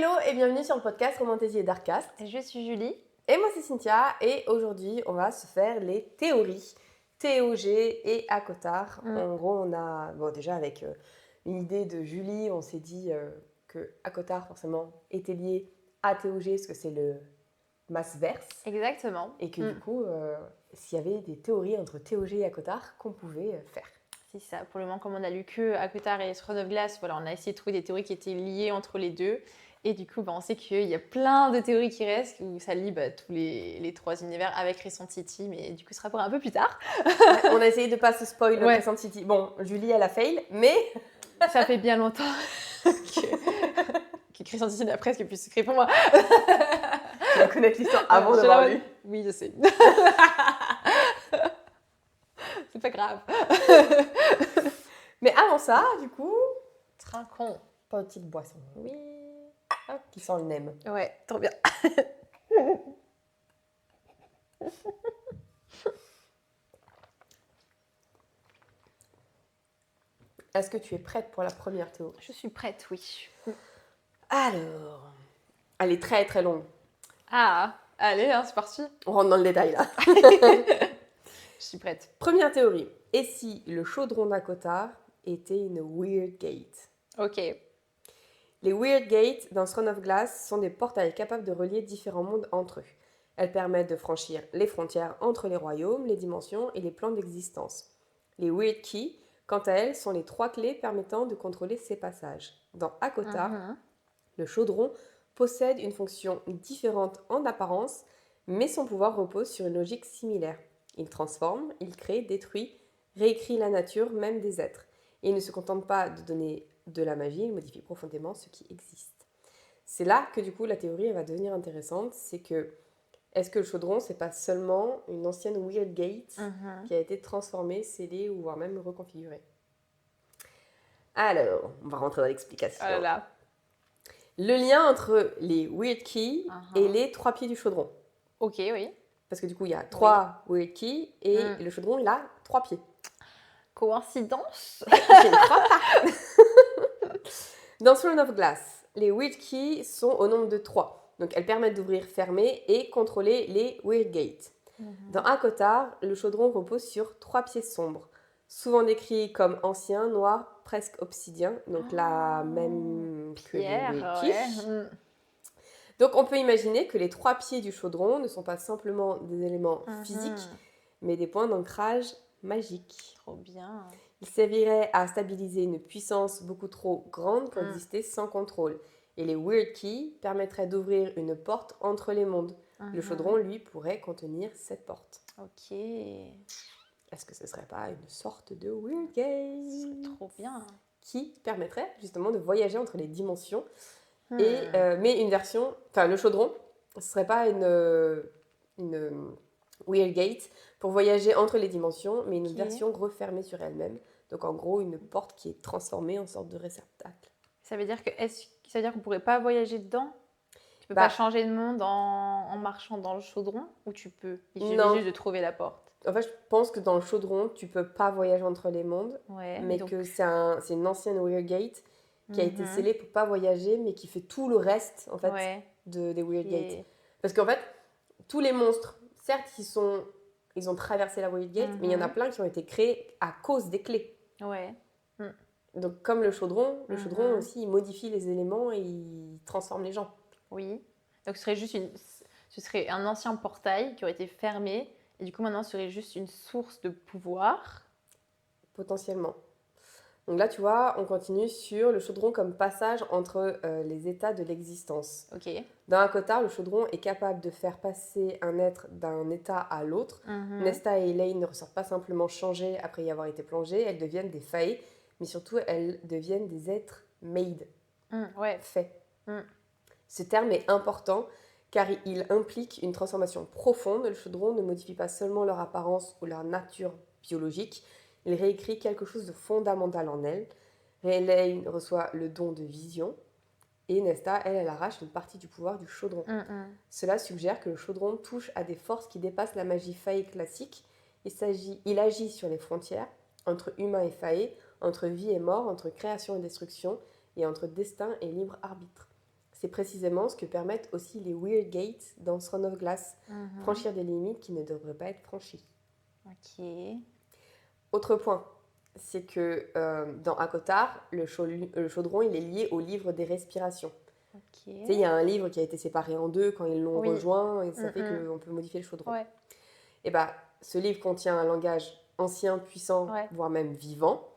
Hello et bienvenue sur le podcast Romantasy et Darkcast. Je suis Julie. Et moi c'est Cynthia et aujourd'hui on va se faire les théories. TOG et Akottar. En gros on a, déjà avec une idée de Julie, on s'est dit que Akottar forcément était lié à TOG parce que c'est le mass-verse. Exactement. Et que du coup, s'il y avait des théories entre TOG et Akottar qu'on pouvait faire. C'est ça. Pour le moment, comme on a lu que Akottar et Throne of Glass, voilà, on a essayé de trouver des théories qui étaient liées entre les deux. Et du coup, on sait qu'il y a plein de théories qui restent, où ça lie tous les trois univers avec Crescent City, mais du coup, ce sera pour un peu plus tard. On a essayé de pas se spoil Crescent City. Bon, Julie, elle a fail, mais... Ça fait bien longtemps que Crescent City n'a presque plus secret pour moi. Tu vas connaître l'histoire avant d'avoir lu. Oui, je sais. C'est pas grave. Mais avant ça, du coup... Trinquons. Petite boisson. Oui. Hop, qui sent le nem. Ouais, trop bien. Est-ce que tu es prête pour la première théorie? Je suis prête, oui. Alors... Elle est très très longue. Ah, allez, hein, c'est parti. On rentre dans le détail là. Je suis prête. Première théorie. Et si le chaudron d'Akottar était une Weird Gate? Ok. Les Weird Gates dans Throne of Glass sont des portails capables de relier différents mondes entre eux. Elles permettent de franchir les frontières entre les royaumes, les dimensions et les plans d'existence. Les Weird Keys, quant à elles, sont les 3 clés permettant de contrôler ces passages. Dans Akottar, le chaudron possède une fonction différente en apparence, mais son pouvoir repose sur une logique similaire. Il transforme, il crée, détruit, réécrit la nature, même des êtres. Et il ne se contente pas de donner de la magie, il modifie profondément ce qui existe. C'est là que du coup la théorie elle va devenir intéressante, c'est que est-ce que le chaudron c'est pas seulement une ancienne Weird Gate qui a été transformée, scellée ou voire même reconfigurée? Alors, on va rentrer dans l'explication. Oh là là. Le lien entre les Weird Keys et les 3 pieds du chaudron. Ok, oui. Parce que du coup il y a 3 Weird Keys et le chaudron il a 3 pieds. Coïncidence? Je ne crois pas. Dans Throne of Glass, les Weird Keys sont au nombre de 3. Donc elles permettent d'ouvrir, fermer et contrôler les Weird Gates. Dans Akottar, le chaudron repose sur 3 pieds sombres, souvent décrits comme anciens, noirs, presque obsidiens, donc la même que les Weird Keys. Ouais. Donc on peut imaginer que les 3 pieds du chaudron ne sont pas simplement des éléments physiques, mais des points d'ancrage magiques. Trop bien. Il servirait à stabiliser une puissance beaucoup trop grande pour exister sans contrôle. Et les Weird Keys permettraient d'ouvrir une porte entre les mondes. Le chaudron, lui, pourrait contenir cette porte. Ok. Est-ce que ce serait pas une sorte de Weird Gate? C'est trop bien. Qui permettrait justement de voyager entre les dimensions. Mais une version... Enfin, le chaudron, ce serait pas une Weird Gate pour voyager entre les dimensions, mais une version refermée sur elle-même. Donc en gros, une porte qui est transformée en sorte de réceptacle. Ça veut dire qu'on pourrait pas voyager dedans? Tu peux pas changer de monde en marchant dans le chaudron? Ou tu peux? Il suffit juste de trouver la porte. En fait, je pense que dans le chaudron, tu peux pas voyager entre les mondes, mais donc... que c'est une ancienne Weird Gate qui a été scellée pour pas voyager, mais qui fait tout le reste en fait des Weird Gates. Parce qu'en fait, tous les monstres, certes, ils ont traversé la Weird Gate, mais il y en a plein qui ont été créés à cause des clés. Ouais. Donc comme le chaudron aussi, il modifie les éléments et il transforme les gens. Oui. Donc ce serait un ancien portail qui aurait été fermé, et du coup maintenant ce serait juste une source de pouvoir. Potentiellement. Donc là, tu vois, on continue sur le chaudron comme passage entre les états de l'existence. Ok. Dans Akottar, le chaudron est capable de faire passer un être d'un état à l'autre. Nesta et Elaine ne ressortent pas simplement changées après y avoir été plongées, elles deviennent des fae, mais surtout elles deviennent des êtres made, faits. Ce terme est important car il implique une transformation profonde. Le chaudron ne modifie pas seulement leur apparence ou leur nature biologique, il réécrit quelque chose de fondamental en elle. Elaine reçoit le don de vision et Nesta, elle arrache une partie du pouvoir du chaudron. Cela suggère que le chaudron touche à des forces qui dépassent la magie fae classique. Il agit sur les frontières entre humains et fae, entre vie et mort, entre création et destruction, et entre destin et libre arbitre. c'est précisément ce que permettent aussi les Weird Gates dans Throne of Glass, franchir des limites qui ne devraient pas être franchies. Ok. Autre point, c'est que dans ACOTAR, le chaudron il est lié au livre des respirations. Ok. Tu sais, il y a un livre qui a été séparé en deux quand ils l'ont Oui. rejoint, et ça fait qu'on peut modifier le chaudron. Ouais. Et bah, ce livre contient un langage ancien, puissant, Ouais. voire même vivant.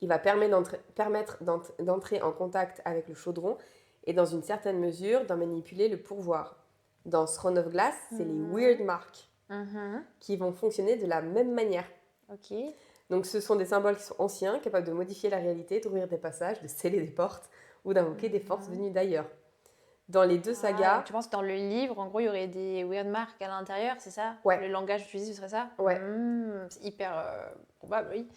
Il va permettre d'entrer en contact avec le chaudron et dans une certaine mesure d'en manipuler le pourvoir. Dans Throne of Glass, c'est les Weird Marks qui vont fonctionner de la même manière. Ok. Donc ce sont des symboles qui sont anciens, capables de modifier la réalité, d'ouvrir des passages, de sceller des portes ou d'invoquer des forces venues d'ailleurs. Dans les deux sagas... Tu penses que dans le livre, en gros, il y aurait des weird marks à l'intérieur, c'est ça? Ouais. Le langage utilisé, ce serait ça? Ouais. C'est hyper probable, oui.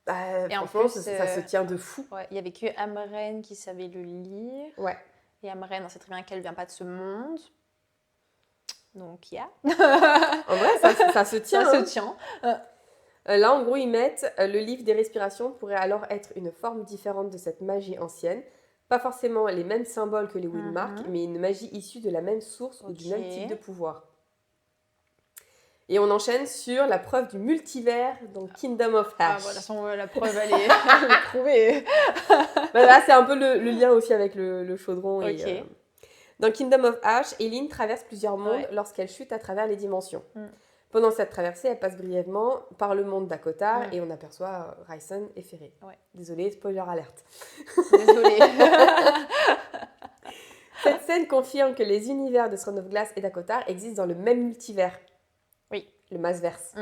Et en franchement, plus, ça se tient de fou. Ouais, il n'y avait que Amren qui savait le lire. Ouais. Et Amren, on sait très bien qu'elle ne vient pas de ce monde. Donc, il y a. En vrai, ça se tient. Ça se tient. Là, en gros, ils mettent le livre des respirations pourrait alors être une forme différente de cette magie ancienne. Pas forcément les mêmes symboles que les Weird Marks, mais une magie issue de la même source ou du même type de pouvoir. Et on enchaîne sur la preuve du multivers dans Kingdom of Ash. De toute façon, la preuve, elle est prouvée. Là, c'est un peu le lien aussi avec le chaudron. Ok. Et, dans Kingdom of Ash, Eileen traverse plusieurs mondes lorsqu'elle chute à travers les dimensions. Pendant cette traversée, elle passe brièvement par le monde d'ACOTAR et on aperçoit Rhysand et Ferré. Désolée, spoiler alerte. Désolée. Cette scène confirme que les univers de Throne of Glass et d'ACOTAR existent dans le même multivers. Oui. Le Massverse.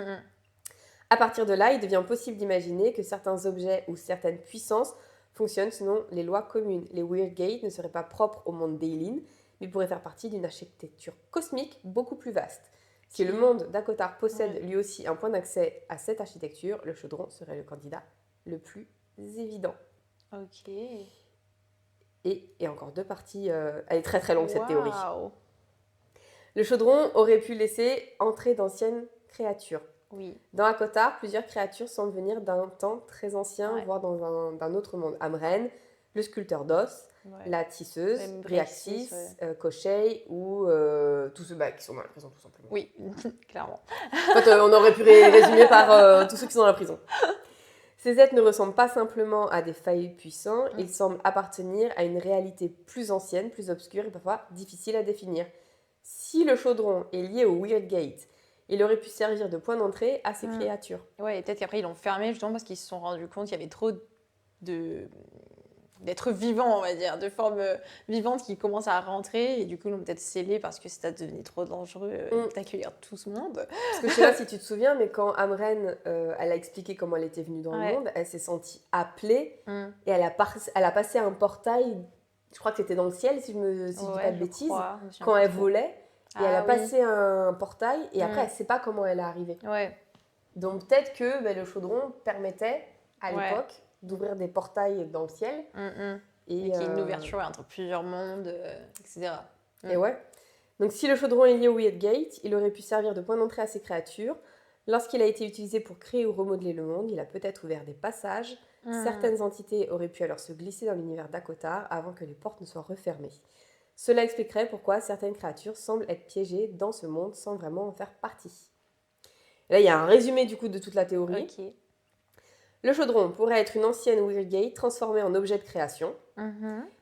À partir de là, il devient possible d'imaginer que certains objets ou certaines puissances fonctionnent selon les lois communes. Les Weird Gates ne seraient pas propres au monde d'Eileen, mais pourraient faire partie d'une architecture cosmique beaucoup plus vaste. Si le monde d'ACOTAR possède lui aussi un point d'accès à cette architecture, le chaudron serait le candidat le plus évident. Ok. Et encore deux parties. Elle est très très longue cette théorie. Le chaudron aurait pu laisser entrer d'anciennes créatures. Oui. Dans ACOTAR, plusieurs créatures semblent venir d'un temps très ancien, voire d'un autre monde. Amren, le sculpteur d'os, la tisseuse, Briaxis, Koschei ou tous ceux qui sont dans la prison tout simplement. Oui, clairement. En fait, on aurait pu résumer par tous ceux qui sont dans la prison. Ces êtres ne ressemblent pas simplement à des faillis puissants, ils semblent appartenir à une réalité plus ancienne, plus obscure et parfois difficile à définir. Si le chaudron est lié au Weird Gate, il aurait pu servir de point d'entrée à ces créatures. Ouais, et peut-être qu'après ils l'ont fermé justement parce qu'ils se sont rendus compte qu'il y avait trop d'êtres vivants, on va dire, de formes vivantes qui commencent à rentrer et du coup ils l'ont peut-être scellé parce que ça devenait trop dangereux d'accueillir tout ce monde. Parce que je sais pas si tu te souviens, mais quand Amren elle a expliqué comment elle était venue dans le monde, elle s'est sentie appelée et elle a passé un portail, je crois que c'était dans le ciel si je dis pas de bêtises, quand elle volait. Et elle a passé un portail et après elle sait pas comment elle est arrivée. Donc peut-être que le chaudron permettait à l'époque d'ouvrir des portails dans le ciel. Et qu'il y ait une ouverture entre plusieurs mondes, etc. Et ouais. Donc si le chaudron est lié au Weird Gate, il aurait pu servir de point d'entrée à ces créatures. Lorsqu'il a été utilisé pour créer ou remodeler le monde, il a peut-être ouvert des passages. Certaines entités auraient pu alors se glisser dans l'univers d'ACOTAR avant que les portes ne soient refermées. Cela expliquerait pourquoi certaines créatures semblent être piégées dans ce monde sans vraiment en faire partie. Et là, il y a un résumé du coup de toute la théorie. Le chaudron pourrait être une ancienne Weird Gate transformée en objet de création.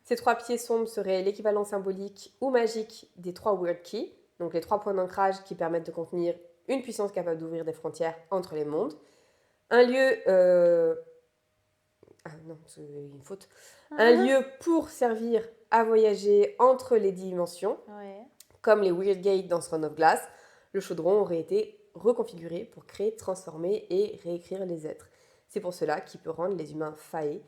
Ces 3 pieds sombres seraient l'équivalent symbolique ou magique des 3 Weird Keys, donc les 3 points d'ancrage qui permettent de contenir une puissance capable d'ouvrir des frontières entre les mondes. Un lieu... Ah non, c'est une faute. Un lieu pour servir à voyager entre les dimensions, comme les Weird Gates dans Throne of Glass. Le chaudron aurait été reconfiguré pour créer, transformer et réécrire les êtres. C'est pour cela qu'il peut rendre les humains faillis,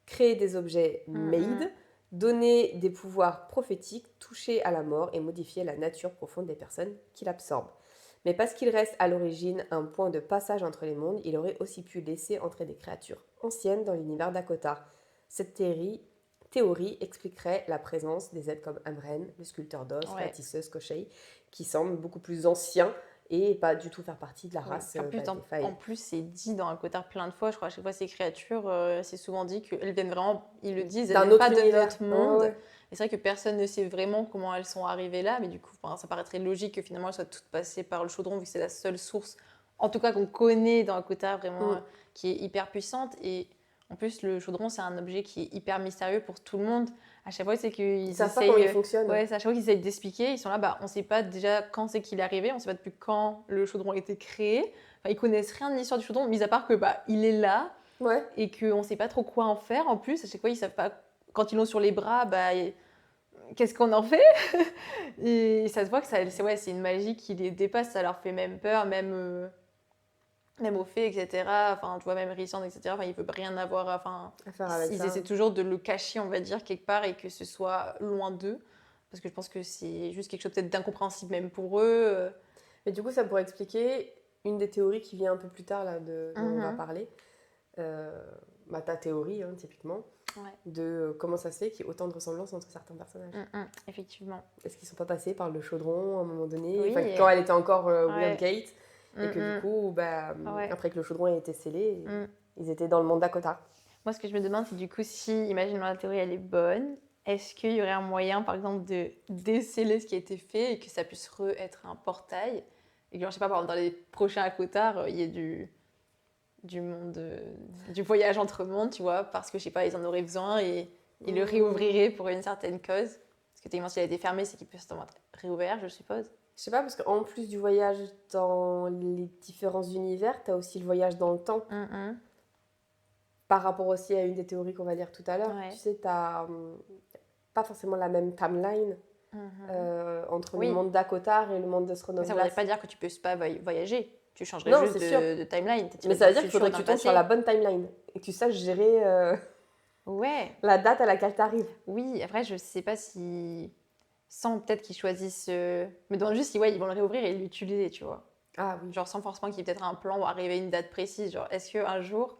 créer des objets made, donner des pouvoirs prophétiques, toucher à la mort et modifier la nature profonde des personnes qui l'absorbent. Mais parce qu'il reste à l'origine un point de passage entre les mondes, il aurait aussi pu laisser entrer des créatures anciennes dans l'univers d'ACOTAR. Cette théorie expliquerait la présence des êtres comme Amren, le sculpteur d'os, la tisseuse Koschei, qui semblent beaucoup plus anciens et pas du tout faire partie de la Oui. race En plus, des Fae. en plus, c'est dit dans ACOTAR plein de fois, je crois, à chaque fois ces créatures, c'est souvent dit qu'elles viennent vraiment, ils le disent, elles D'un viennent autre pas de univers. notre monde. Ouais. Et c'est vrai que personne ne sait vraiment comment elles sont arrivées là, mais du coup, enfin, ça paraîtrait logique que finalement elles soient toutes passées par le chaudron, vu que c'est la seule source, en tout cas qu'on connaît dans ACOTAR, vraiment, qui est hyper puissante. Et en plus, le chaudron, c'est un objet qui est hyper mystérieux pour tout le monde. À chaque fois, c'est qu'ils Ils savent pas comment il essayent. fonctionne. Ouais, c'est à chaque fois qu'ils essayent d'expliquer, ils sont là, bah, on sait pas déjà quand c'est qu'il est arrivé, on sait pas depuis quand le chaudron a été créé. Enfin, ils connaissent rien de l'histoire du chaudron, mis à part que bah, il est là Ouais. et qu'on sait pas trop quoi en faire. En plus, à chaque fois, ils savent pas. Quand ils l'ont sur les bras, bah, qu'est-ce qu'on en fait? Et ça se voit que c'est une magie qui les dépasse, ça leur fait même peur, même aux fées, etc. Enfin, tu vois, même Rysand, etc. Enfin, ils peuvent rien avoir. Enfin, À faire avec ils ça. essaient toujours de le cacher, on va dire, quelque part et que ce soit loin d'eux. Parce que je pense que c'est juste quelque chose peut-être d'incompréhensible même pour eux. Mais du coup, ça pourrait expliquer une des théories qui vient un peu plus tard, là, dont on va Mhm. parler. Ta théorie, hein, typiquement, Ouais. de comment ça se fait qu'il y ait autant de ressemblances entre certains personnages. Effectivement. Est-ce qu'ils sont pas passés par le chaudron à un moment donné, Oui, enfin, quand elle était encore ouais. Weirdgate, et que du coup, Ouais. après que le chaudron ait été scellé, Mm. ils étaient dans le monde d'Akota. Moi, ce que je me demande, c'est du coup, si, imaginons la théorie, elle est bonne, est-ce qu'il y aurait un moyen, par exemple, de déceler ce qui a été fait et que ça puisse être un portail et que, je sais pas, par exemple, dans les prochains ACOTAR, il y ait du monde, du voyage entre mondes, tu vois, parce que, je sais pas, ils en auraient besoin et ils le réouvriraient pour une certaine cause. Parce que techniquement, s'il a été fermé, c'est qu'il peut sûrement être réouvert, je suppose. Je sais pas, parce qu'en plus du voyage dans les différents univers, t'as aussi le voyage dans le temps. Par rapport aussi à une des théories qu'on va lire tout à l'heure. Ouais. Tu sais, t'as pas forcément la même timeline entre le monde d'Akotar et le monde de Throne Mais of ça Glass. voudrait pas dire que tu peux pas voyager. Tu changerais Non, juste c'est sûr. de timeline. Mais ça veut dire qu'il faudrait que tu tombes sur la bonne timeline et que tu saches gérer Ouais. la date à laquelle t'arrives. Oui, après, je sais pas si. Sans peut-être qu'ils choisissent. Me demande juste si ouais, ils vont le réouvrir et l'utiliser, tu vois. Ah oui. Genre sans forcément qu'il y ait peut-être un plan ou arriver à une date précise. Genre, est-ce qu'un jour,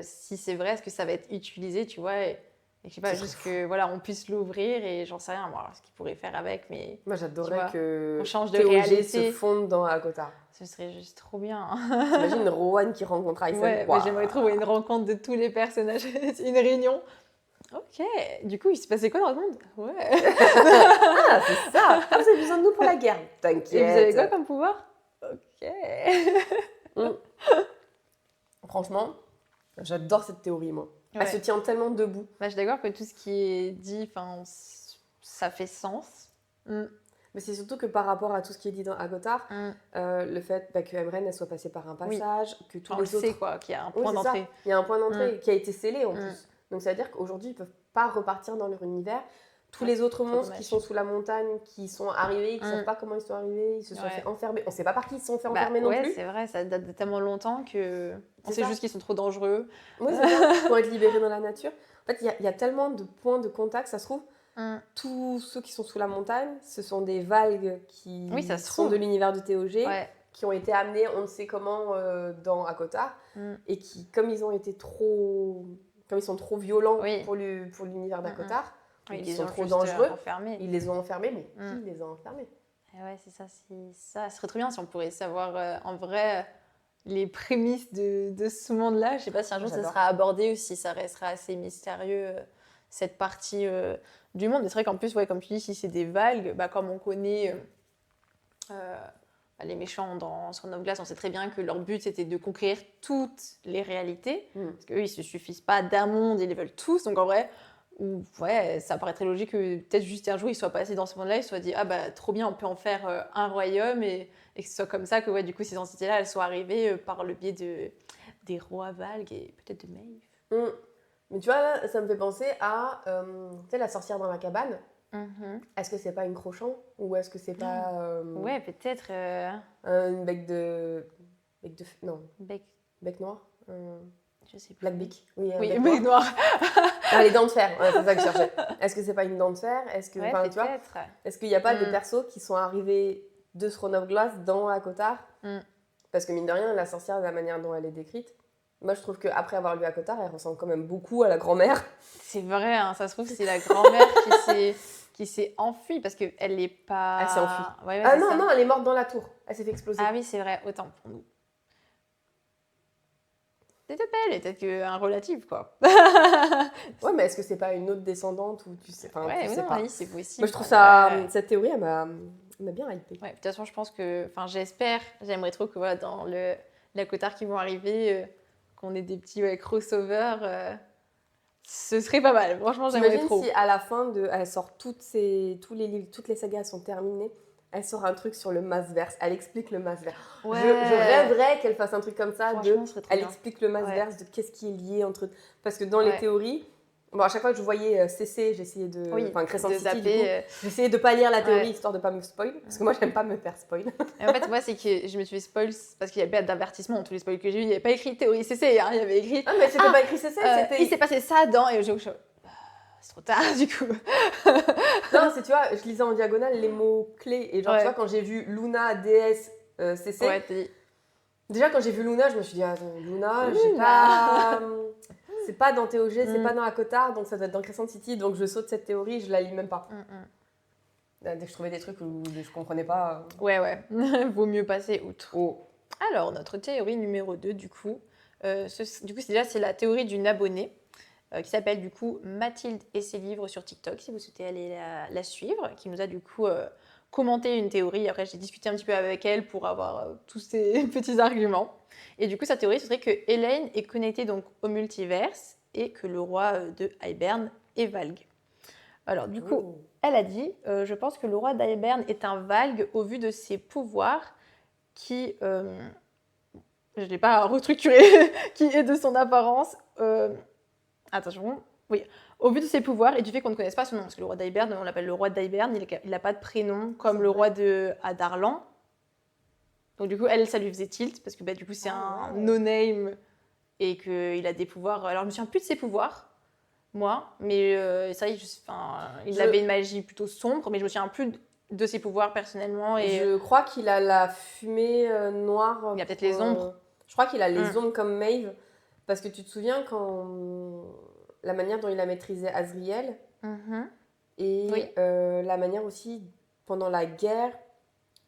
si c'est vrai, est-ce que ça va être utilisé, tu vois, et je sais pas, Ce juste serait que voilà, on puisse l'ouvrir et j'en sais rien, moi, ce qu'ils pourraient faire avec, mais Moi, tu j'adorais vois, que on change de TOG réalité. se fonde dans Akotar. Ce serait juste trop bien. T'imagines Rowan qui rencontre Aisen. Ouais, mais j'aimerais trop une rencontre de tous les personnages, une réunion. Ok, du coup, il se passait quoi dans le monde? Ouais. Ah, c'est ça. Vous avez besoin de nous pour la guerre. T'inquiète. Et vous avez quoi comme pouvoir? Ok. Franchement, j'adore cette théorie, moi. Ouais. Elle se tient tellement debout. Bah, je suis d'accord que tout ce qui est dit, ça fait sens. Mais c'est surtout que par rapport à tout ce qui est dit dans Agotar, le fait que Emren elle soit passée par un passage, que tous on les le autres... sait, quoi, qu'il y a un Oui, point c'est ça. d'entrée. Il y a un point d'entrée qui a été scellé en plus. Donc ça veut dire qu'aujourd'hui, ils ne peuvent pas repartir dans leur univers. Tous les autres monstres qui sont sous la montagne, qui sont arrivés, qui ne savent pas comment ils sont arrivés, ils se sont fait enfermer. On ne sait pas par qui ils se sont fait enfermer non plus. C'est vrai, ça date de tellement longtemps que on sait juste qu'ils sont trop dangereux. Oui, c'est ça, pour être libérés dans la nature. En fait, il y a tellement de points de contact, ça se trouve. Tous ceux qui sont sous la montagne, ce sont des valgues qui sont de l'univers du TOG, qui ont été amenés, on ne sait comment, dans Akotar, et qui, comme ils sont trop violents pour l'univers d'Akotar, ils sont trop dangereux, ils les ont enfermés, mais qui les a enfermés? Ouais, c'est ça, ça serait très bien si on pourrait savoir en vrai les prémices de ce monde-là. Je sais pas si un jour ça sera abordé ou si ça restera assez mystérieux, cette partie du monde. Et c'est vrai qu'en plus, comme tu dis, si c'est des valgues, comme on connaît les méchants dans Throne of Glass, on sait très bien que leur but c'était de conquérir toutes les réalités. Parce qu'eux, ils se suffisent pas d'un monde, ils les veulent tous. Donc en vrai, ça paraît très logique que peut-être juste un jour ils soient passés dans ce monde-là, ils se soient dit trop bien, on peut en faire un royaume et que ce soit comme ça que du coup ces entités-là elles soient arrivées par le biais des rois valgues et peut-être de Maeve. Mais tu vois là, ça me fait penser à la sorcière dans la cabane. Est-ce que c'est pas une Crochan ou est-ce que c'est pas ouais, peut-être un bec non, bec noir, je sais plus. Blackbeak. Oui, bec noir. Les dents de fer, c'est ça que je cherchais. Est-ce que c'est pas une dent de fer? Est-ce que, tu vois, est-ce qu'il n'y a pas des persos qui sont arrivés de Throne of Glass dans Akotar? Parce que mine de rien, la sorcière, de la manière dont elle est décrite, moi je trouve qu'après avoir lu Akotar, elle ressemble quand même beaucoup à la grand-mère. C'est vrai, hein, ça se trouve c'est la grand-mère qui s'est enfuie parce qu'elle n'est pas... Elle s'est enfuie. Ouais, Ah c'est non, ça. non, elle est morte dans la tour. Elle s'est fait exploser. Ah oui, c'est vrai, autant pour nous. C'était belle, peut-être qu'un relatif, quoi. Ouais, mais est-ce que c'est pas une autre descendante ou tu sais, enfin, Ouais, tu oui, sais non, pas. oui, c'est possible. Moi, je trouve ça, Ouais. cette théorie, elle m'a bien hypée. Ouais, de toute façon, je pense que, enfin, j'aimerais trop que voilà, dans la Cotard qui vont arriver, qu'on ait des petits crossovers. Ce serait pas mal. Franchement, j'aimerais T'imagines trop. si à la fin elle sort tous les livres, toutes les sagas sont terminées, elle sort un truc sur le Massverse, elle explique le Massverse. Ouais. Je rêverais qu'elle fasse un truc comme ça, Franchement, ce serait trop elle bien. explique le Massverse, de qu'est-ce qui est lié entre... Parce que dans les théories, bon, à chaque fois que je voyais CC, j'essayais de... Oui, enfin, Crescent de City, zapper, du coup, j'essayais de pas lire la théorie ouais. histoire de pas me spoil, parce que moi, j'aime pas me faire spoil. Et en fait, moi, c'est que je me suis fait spoil parce qu'il y avait pas d'avertissement dans tous les spoils que j'ai eu. Il n'y avait pas écrit théorie CC, hein, il y avait écrit. Ah, mais c'était pas écrit CC, c'était... Il s'est passé ça dans. Et j'ai c'est trop tard, du coup. Non, c'est, tu vois, je lisais en diagonale les mots clés, et genre, tu vois, quand j'ai vu Luna, DS, CC... Ouais, t'es dit. Déjà, quand j'ai vu Luna, je me suis dit, attends, Luna, j'ai Luna. pas... c'est pas dans TOG, c'est pas dans la Cotard, donc ça doit être dans Crescent City, donc je saute cette théorie, je la lis même pas. Dès que je trouvais des trucs où je comprenais pas... Ouais. Vaut mieux passer outre. Oh. Alors, notre théorie numéro 2, du coup, c'est la théorie d'une abonnée qui s'appelle du coup Mathilde et ses livres sur TikTok, si vous souhaitez aller la suivre, qui nous a du coup commenté une théorie. Après, j'ai discuté un petit peu avec elle pour avoir tous ces petits arguments. Et du coup, sa théorie, ce serait que Elaine est connectée donc au multiverse et que le roi de Hybern est Valg. Alors, du coup, elle a dit je pense que le roi d'Hybern est un Valg au vu de ses pouvoirs qui... je ne l'ai pas restructuré, qui est de son apparence... attention, oui. Au vu de ses pouvoirs et du fait qu'on ne connaisse pas son nom, parce que le roi d'Hybern, on l'appelle le roi d'Hybern, il n'a pas de prénom comme le roi de Adarlan. Donc du coup, elle, ça lui faisait tilt, parce que du coup, c'est un no-name et qu'il a des pouvoirs. Alors, je me souviens plus de ses pouvoirs, moi, mais ça, il avait une magie plutôt sombre, mais je me souviens plus de ses pouvoirs personnellement. Et je crois qu'il a la fumée noire. Il a peut-être les ombres. Je crois qu'il a les ombres comme Maeve, parce que tu te souviens quand la manière dont il a maîtrisé Azriel et la manière aussi pendant la guerre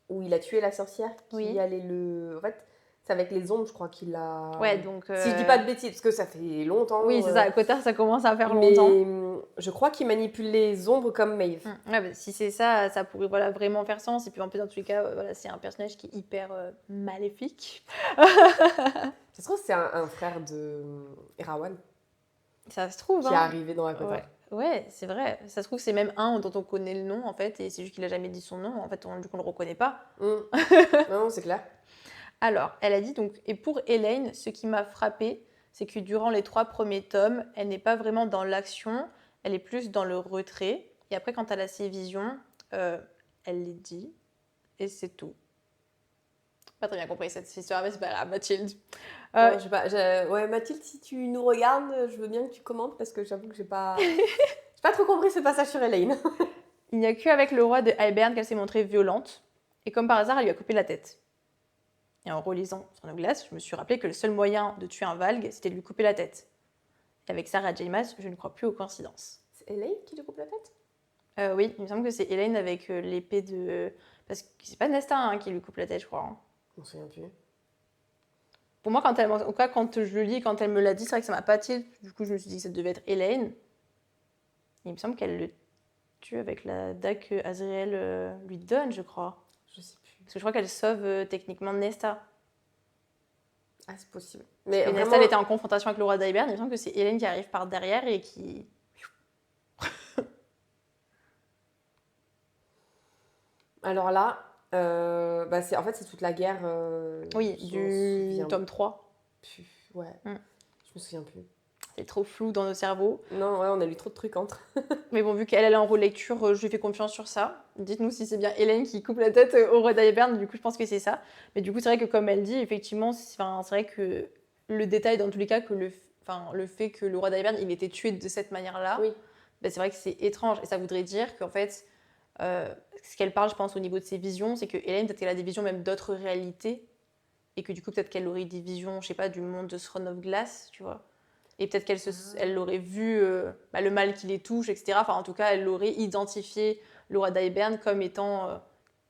où il a tué la sorcière qui allait le... En fait, c'est avec les ombres, je crois qu'il a... Ouais, donc... Si je dis pas de bêtises, parce que ça fait longtemps. Oui, c'est ça, à Cotard, ça commence à faire mais longtemps. Je crois qu'il manipule les ombres comme Maeve. Ouais, bah, si c'est ça, ça pourrait vraiment faire sens. Et puis en plus, dans tous les cas, c'est un personnage qui est hyper maléfique. Ça se trouve, c'est un frère de Erawan. Ça se trouve, qui est arrivé dans la Cotard. Ouais, c'est vrai. Ça se trouve, c'est même un dont on connaît le nom, en fait, et c'est juste qu'il a jamais dit son nom. En fait, du coup, on le reconnaît pas. Non, c'est clair. Alors, elle a dit donc, et pour Elaine, ce qui m'a frappée, c'est que durant les 3 premiers tomes, elle n'est pas vraiment dans l'action, elle est plus dans le retrait. Et après, quand elle a ses visions, elle les dit, et c'est tout. Pas très bien compris cette histoire, mais c'est pas grave, Mathilde. Ouais, Mathilde, si tu nous regardes, je veux bien que tu commentes parce que j'avoue que j'ai pas trop compris ce passage sur Elaine. Il n'y a qu'avec le roi de Hybern qu'elle s'est montrée violente, et comme par hasard, elle lui a coupé la tête. Et en relisant Throne of Glass, je me suis rappelé que le seul moyen de tuer un Valg, c'était de lui couper la tête. Et avec Sarah J. Maas, je ne crois plus aux coïncidences. C'est Elaine qui lui coupe la tête ? Oui, il me semble que c'est Elaine avec l'épée de... Parce que c'est pas Nesta qui lui coupe la tête, je crois. Je m'en souviens plus. Pour moi, quand je le lis, quand elle me l'a dit, c'est vrai que ça m'a pas tilt. Du coup, je me suis dit que ça devait être Elaine. Et il me semble qu'elle le tue avec la dague que Azriel lui donne, je crois. Je sais plus. Parce que je crois qu'elle sauve techniquement Nesta. Ah, c'est possible. Mais vraiment... Nesta, elle était en confrontation avec le roi d'Hybern. Il me semble que c'est Elaine qui arrive par derrière et qui... Alors là, en fait, c'est toute la guerre. Du tome 3. Ouais, je me souviens plus. C'est trop flou dans nos cerveaux. Non, ouais, on a lu trop de trucs entre. Mais bon, vu qu'elle est en relecture, je lui fais confiance sur ça. Dites-nous si c'est bien Elaine qui coupe la tête au roi d'Hybern. Du coup, je pense que c'est ça. Mais du coup, c'est vrai que comme elle dit, effectivement, c'est vrai que le détail, dans tous les cas, que le fait que le roi d'Hybern, il était tué de cette manière-là, c'est vrai que c'est étrange. Et ça voudrait dire qu'en fait... ce qu'elle parle, je pense, au niveau de ses visions, c'est que Elaine, peut-être qu'elle a des visions même d'autres réalités, et que du coup, peut-être qu'elle aurait des visions, je sais pas, du monde de Throne of Glass, tu vois. Et peut-être elle l'aurait vu le mal qui les touche, etc. Enfin, en tout cas, elle l'aurait identifié, le roi d'Hybern, comme étant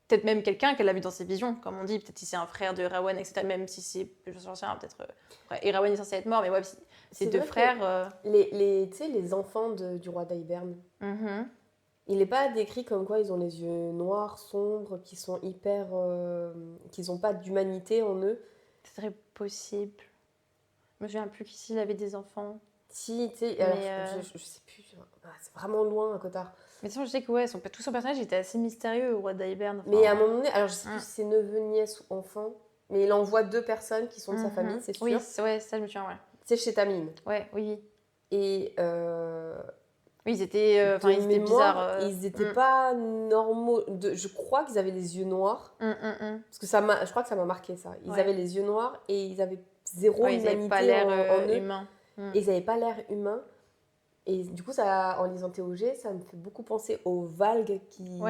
peut-être même quelqu'un qu'elle a vu dans ses visions, comme on dit. Peut-être si c'est un frère de Erawan, etc. Même si c'est, je sais rien, peut-être... Erawan est censé être mort, mais ouais, c'est deux frères... Tu sais, les enfants du roi d'Hybern, il n'est pas décrit comme quoi ils ont les yeux noirs, sombres, qui sont hyper... qu'ils n'ont pas d'humanité en eux. C'est très possible. Je me souviens plus qu'ici, il avait des enfants. Si, tu sais, je sais plus, c'est vraiment loin à Kotar. Mais sinon, je sais que tout son personnage était assez mystérieux au roi d'Hybern. Mais à un moment donné, alors je sais plus si c'est neveu, nièce ou enfant, mais il envoie 2 personnes qui sont de sa famille, c'est sûr. Oui, ça je me souviens, ouais. C'est chez Tamlin. Oui. Et oui, ils étaient bizarres. Ils n'étaient pas normaux. Je crois qu'ils avaient les yeux noirs. Parce que je crois que ça m'a marqué ça. Ils avaient les yeux noirs et ils avaient zéro humanité ils n'avaient pas l'air en eux. humain. Et ils n'avaient pas l'air humain. Et du coup, en lisant TOG, ça me fait beaucoup penser aux valgues qui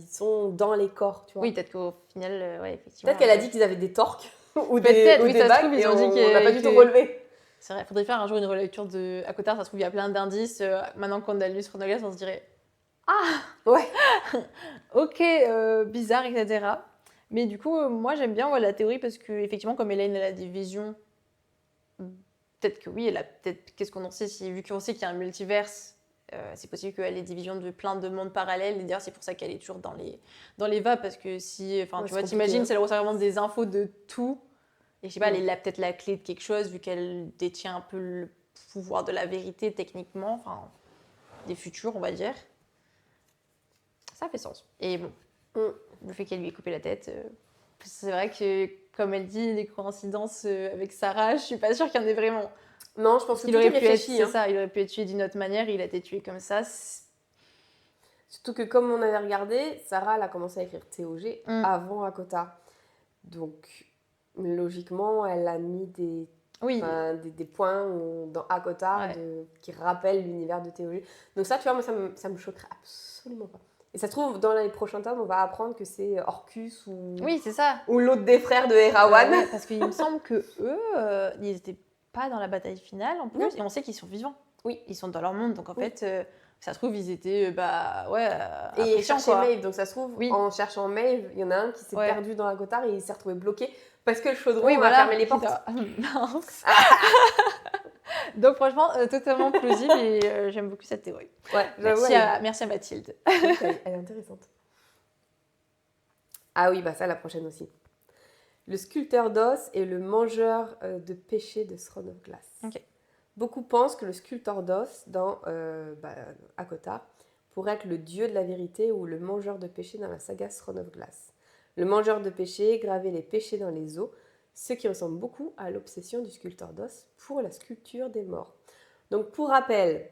sont dans les corps, tu vois. Oui, peut-être qu'au final, effectivement. Peut-être qu'elle a dit qu'ils avaient des torques ou des vagues et on n'a pas du tout relevé. C'est vrai, il faudrait faire un jour une relecture de Akotar, ça se trouve, il y a plein d'indices. Maintenant qu'on a lu Throne of Glass, on se dirait « Ah ouais. Ok, bizarre, etc. » Mais du coup, moi, j'aime bien la théorie parce que, effectivement, comme Elaine, elle a des visions, peut-être que oui, elle a peut-être... Qu'est-ce qu'on en sait vu qu'on sait qu'il y a un multiverse, c'est possible qu'elle ait des visions de plein de mondes parallèles. Et d'ailleurs, c'est pour ça qu'elle est toujours dans les vapes, parce que si... Enfin, tu vois, t'imagines, si elle reçoit vraiment des infos de tout... Et je sais pas, elle a peut-être la clé de quelque chose, vu qu'elle détient un peu le pouvoir de la vérité, techniquement, enfin, des futurs, on va dire. Ça fait sens. Et bon, le fait qu'elle lui ait coupé la tête, c'est vrai que, comme elle dit, les coïncidences avec Sarah, je suis pas sûre qu'il y en ait vraiment. Non, je pense qu'il aurait pu réfléchi. C'est ça, il aurait pu être tué d'une autre manière, il a été tué comme ça. Surtout que, comme on avait regardé, Sarah, elle a commencé à écrire TOG avant Akota. Donc... Logiquement, elle a mis des points dans Akota qui rappellent l'univers de TOG. Donc ça, tu vois, moi, ça me choquerait absolument pas. Et ça se trouve, dans les prochains tomes, on va apprendre que c'est Orcus ou... Oui, c'est ça. Ou l'autre des frères de Erawan. Parce qu'il me semble que eux, ils n'étaient pas dans la bataille finale, en plus. Non. Et on sait qu'ils sont vivants. Oui. Ils sont dans leur monde, donc en fait... ça se trouve, ils étaient, et ils cherchaient Maeve, donc ça se trouve, en cherchant Maeve, il y en a un qui s'est perdu dans Akotar et il s'est retrouvé bloqué parce que le chaudron a fermé les portes. Mince. Donc franchement, totalement plausible et j'aime beaucoup cette théorie. Ouais, merci à Mathilde. Elle est intéressante. Ah oui, ça, la prochaine aussi. Le sculpteur d'os et le mangeur de péché de Throne of Glass. Ok. Beaucoup pensent que le sculpteur d'os dans Akota pourrait être le dieu de la vérité ou le mangeur de péché dans la saga Throne of Glass. Le mangeur de péché gravait les péchés dans les os, ce qui ressemble beaucoup à l'obsession du sculpteur d'os pour la sculpture des morts. Donc pour rappel,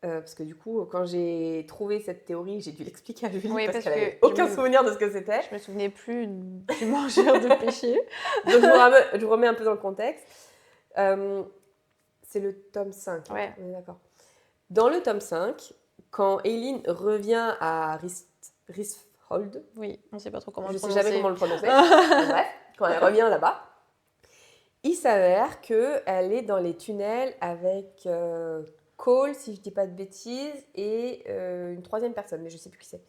parce que du coup, quand j'ai trouvé cette théorie, j'ai dû l'expliquer à Julie parce qu'elle n'avait aucun souvenir de ce que c'était. Je me souvenais plus du mangeur de péché. Donc je vous remets un peu dans le contexte. C'est le tome 5, ouais. On est d'accord. Dans le tome 5, quand Eileen revient à Risthold... Oui, on ne sait pas trop comment le prononcer. Je ne sais jamais comment le prononcer. Bref, quand elle revient là-bas, il s'avère qu'elle est dans les tunnels avec Cole, si je ne dis pas de bêtises, et une troisième personne, mais je ne sais plus qui c'est.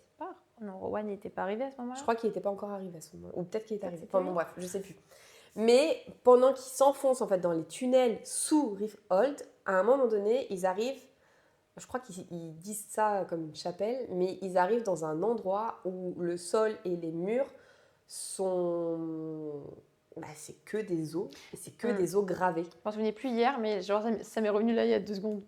Non, Rowan n'était pas arrivé à ce moment-là. Je crois qu'il n'était pas encore arrivé à ce moment-là. Ou peut-être qu'il est arrivé. Enfin bon, bref, je ne sais plus. Mais pendant qu'ils s'enfoncent en fait dans les tunnels sous Rifthold, à un moment donné, ils arrivent, je crois qu'ils disent ça comme une chapelle, mais ils arrivent dans un endroit où le sol et les murs sont... c'est que des os, et c'est que des os gravés. Je m'en souvenais plus hier, mais genre, ça m'est revenu là il y a 2 secondes.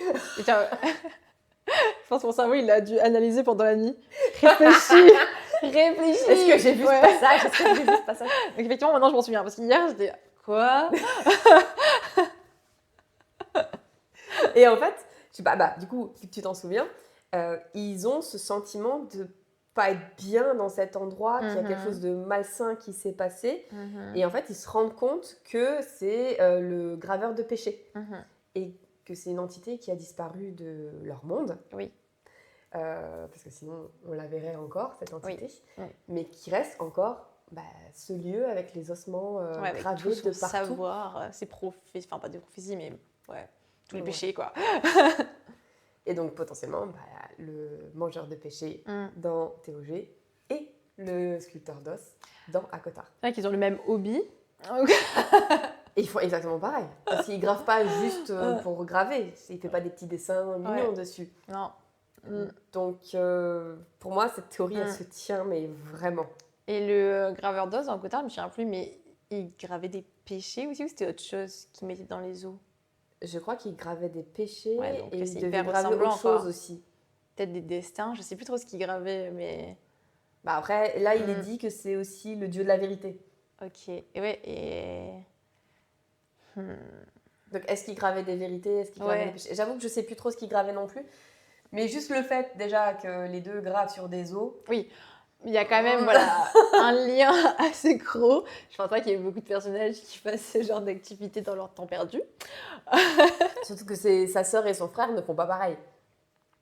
Et je pense que mon cerveau, il a dû analyser pendant la nuit. Réfléchis. Est-ce que j'ai vu ce passage? Est-ce que j'ai vu ce passage? Donc effectivement, maintenant, je m'en souviens. Parce qu'hier, j'étais... Quoi? Et en fait, je sais pas, du coup, tu t'en souviens, ils ont ce sentiment de pas être bien dans cet endroit, qu'il y a quelque chose de malsain qui s'est passé. Et en fait, ils se rendent compte que c'est le graveur de péché. Et que c'est une entité qui a disparu de leur monde. Oui. Parce que sinon, on la verrait encore, cette entité. Oui. Mais qui reste encore ce lieu avec les ossements gravés de partout. Savoir, ses prophéties, enfin pas des prophéties, mais tous les Ouais. péchés, quoi. Et donc, potentiellement, le mangeur de péché Mm. dans TOG et le sculpteur d'os dans Akotar. C'est vrai qu'ils ont le même hobby. Et ils font exactement pareil. Parce qu'ils gravent pas juste pour graver. Il fait pas des petits dessins mignons dessus. Non. Mm. Donc, pour moi, cette théorie, elle se tient, mais vraiment. Et le graveur d'os dans Cotard, je me souviens plus, mais il gravait des péchés aussi ou c'était autre chose qu'il mettait dans les os? Je crois qu'il gravait des péchés Donc et c'est il devait hyper graver ressemblant, autre chose quoi. aussi. Peut-être des destins, je sais plus trop ce qu'il gravait, mais... Après, là, il est dit que c'est aussi le dieu de la vérité. Ok, et ouais, et... Donc, est-ce qu'il gravait des vérités? Est-ce qu'il gravait des péchés? J'avoue que je sais plus trop ce qu'il gravait non plus. Mais juste le fait, déjà, que les deux gravent sur des os... Oui, il y a quand même un lien assez gros. Je pense pas qu'il y ait beaucoup de personnages qui fassent ce genre d'activité dans leur temps perdu. Surtout que sa sœur et son frère ne font pas pareil.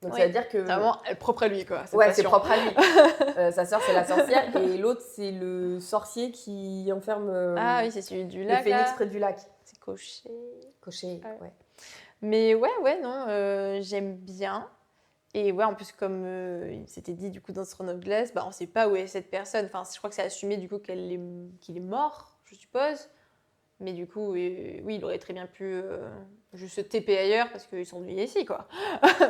Donc ça veut dire que... C'est vraiment propre à lui, quoi. Ouais, c'est propre à lui. Sa sœur, c'est la sorcière et l'autre, c'est le sorcier qui enferme Ah oui, c'est celui du le lac, phénix là. près du lac. C'est Cocher. Cocher, ouais. Mais ouais, non, j'aime bien. Et ouais, en plus, comme il s'était dit du coup dans Throne of Glass, on sait pas où est cette personne. Enfin, je crois que c'est assumé du coup qu'il est mort, je suppose. Mais du coup, oui, il aurait très bien pu juste se TP ailleurs parce qu'il s'ennuyait ici, quoi.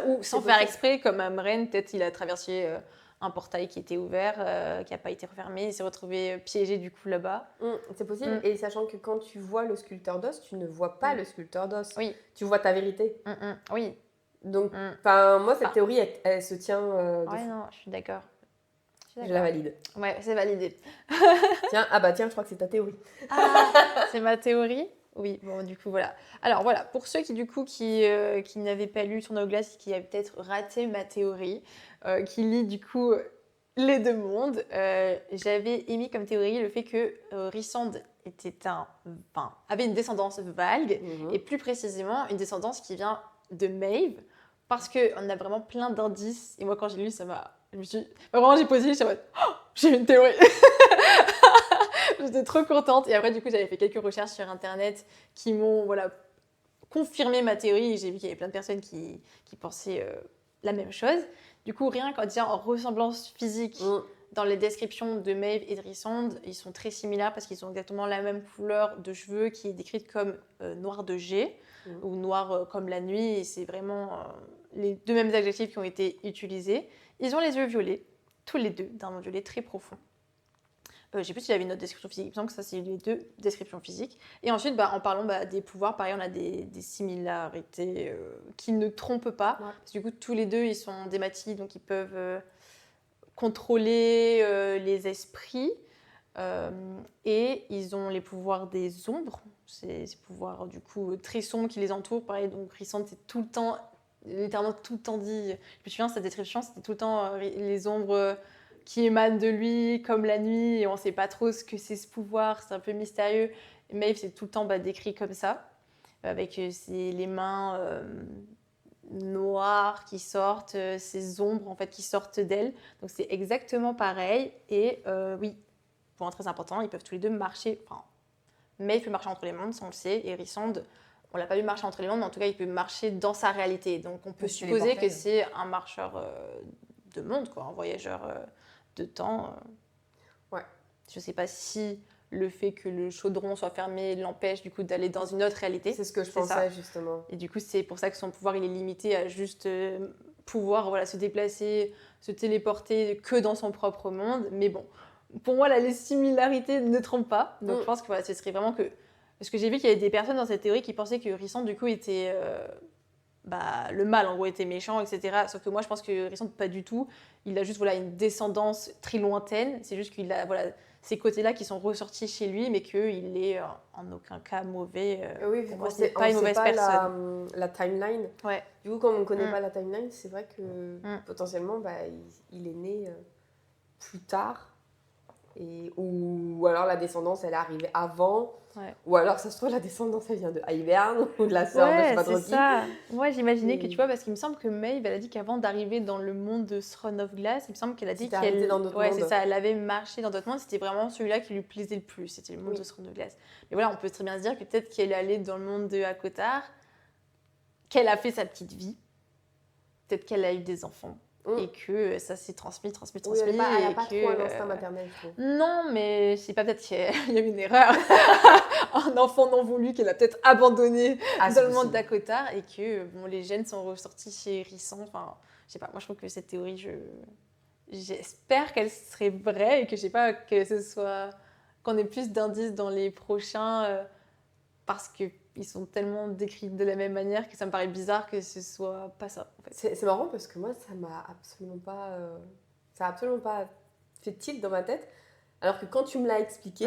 Ou sans faire exprès, comme Amren, peut-être il a traversé un portail qui était ouvert, qui n'a pas été refermé, il s'est retrouvé piégé du coup là-bas. C'est possible. Et sachant que quand tu vois le sculpteur d'os, tu ne vois pas le sculpteur d'os. Oui. Tu vois ta vérité. Oui. Donc, moi, cette théorie, elle se tient ouais, non, je suis d'accord. Je la valide. Ouais, c'est validé. Tiens, je crois que c'est ta théorie. C'est ma théorie. Oui, bon, du coup, voilà. Alors, voilà, pour ceux qui, du coup, qui n'avaient pas lu Throne of Glass et qui avaient peut-être raté ma théorie, qui lit, du coup, les deux mondes, j'avais émis comme théorie le fait que Rhysand avait une descendance Valg, et plus précisément, une descendance qui vient de Maeve, parce qu'on a vraiment plein d'indices. Et moi, quand j'ai lu, vraiment, j'ai posé, j'étais en mode, oh, j'ai une théorie. J'étais trop contente. Et après, du coup, j'avais fait quelques recherches sur Internet qui m'ont confirmé ma théorie. Et j'ai vu qu'il y avait plein de personnes qui pensaient la même chose. Du coup, rien qu'en disant en ressemblance physique, dans les descriptions de Maeve et de Rhysand, ils sont très similaires parce qu'ils ont exactement la même couleur de cheveux qui est décrite comme noir de jet ou noir comme la nuit. Et c'est vraiment les deux mêmes adjectifs qui ont été utilisés. Ils ont les yeux violets, tous les deux, d'un violet très profond. Je ne sais plus s'il y avait une autre description physique, il me semble que ça c'est les deux descriptions physiques. Et ensuite, en parlant des pouvoirs, pareil, on a des similarités qui ne trompent pas. Ouais. Parce que du coup, tous les deux, ils sont des matis, donc ils peuvent contrôler les esprits. Et ils ont les pouvoirs des ombres, ces pouvoirs du coup très sombres qui les entourent. Pareil, donc Rhysand, c'est tout le temps, littéralement tout le temps dit, je me souviens, cette description, c'était tout le temps les ombres qui émanent de lui, comme la nuit, et on ne sait pas trop ce que c'est ce pouvoir, c'est un peu mystérieux. Et Maeve, c'est tout le temps décrit comme ça, avec les mains noires qui sortent, ces ombres en fait qui sortent d'elle. Donc c'est exactement pareil. Et oui, point très important, ils peuvent tous les deux marcher. Enfin, Maeve peut marcher entre les mondes, ça on le sait, et Rhysand, on l'a pas vu marcher entre les mondes, mais en tout cas, il peut marcher dans sa réalité. Donc on peut supposer que c'est un marcheur de monde, quoi, un voyageur de temps. Ouais. Je sais pas si le fait que le chaudron soit fermé l'empêche du coup d'aller dans une autre réalité. C'est ce que je pensais justement. Et du coup, c'est pour ça que son pouvoir il est limité à juste pouvoir se déplacer, se téléporter que dans son propre monde. Mais bon, pour moi, les similarités ne trompent pas. Donc je pense que ce serait vraiment que... Parce que j'ai vu qu'il y avait des personnes dans cette théorie qui pensaient que Rhysand du coup était... le mal en gros était méchant, etc. Sauf que moi je pense que Rhysand pas du tout. Il a juste une descendance très lointaine. C'est juste qu'il a ces côtés-là qui sont ressortis chez lui, mais qu'il est en aucun cas mauvais. Oui, pour moi, c'est pas une mauvaise personne. La timeline. Ouais. Du coup, comme on ne connaît pas la timeline, c'est vrai que potentiellement il est né plus tard. Ou alors la descendance elle est arrivée avant. Ouais. Ou alors ça se trouve la descendance elle vient de Ivern ou de la sœur de je sais pas trop qui. Ça. Moi j'imaginais que tu vois, parce qu'il me semble que Maeve elle a dit qu'avant d'arriver dans le monde de Throne of Glass, il me semble qu'elle a dit qu'elle était dans d'autres mondes. C'est ça, elle avait marché dans d'autres mondes, c'était vraiment celui-là qui lui plaisait le plus, c'était le monde de Throne of Glass. Mais voilà, on peut très bien se dire que peut-être qu'elle est allée dans le monde de Akotar qu'elle a fait sa petite vie. Peut-être qu'elle a eu des enfants. Mm. Et que ça s'est transmis. Oui, elle n'a et pas que, trop un instinct maternel, je trouve. Non, mais je sais pas, peut-être qu'il y a eu une erreur. Un enfant non voulu qu'elle a peut-être abandonné dans le monde d'Akotar et que bon, les gènes sont ressortis chez Hérisson. Enfin, je sais pas, moi je trouve que cette théorie, j'espère qu'elle serait vraie et que je sais pas, qu'on ait plus d'indices dans les prochains parce qu'ils sont tellement décrits de la même manière que ça me paraît bizarre que ce soit pas ça. En fait. C'est marrant parce que moi, ça a absolument pas fait tilt dans ma tête. Alors que quand tu me l'as expliqué,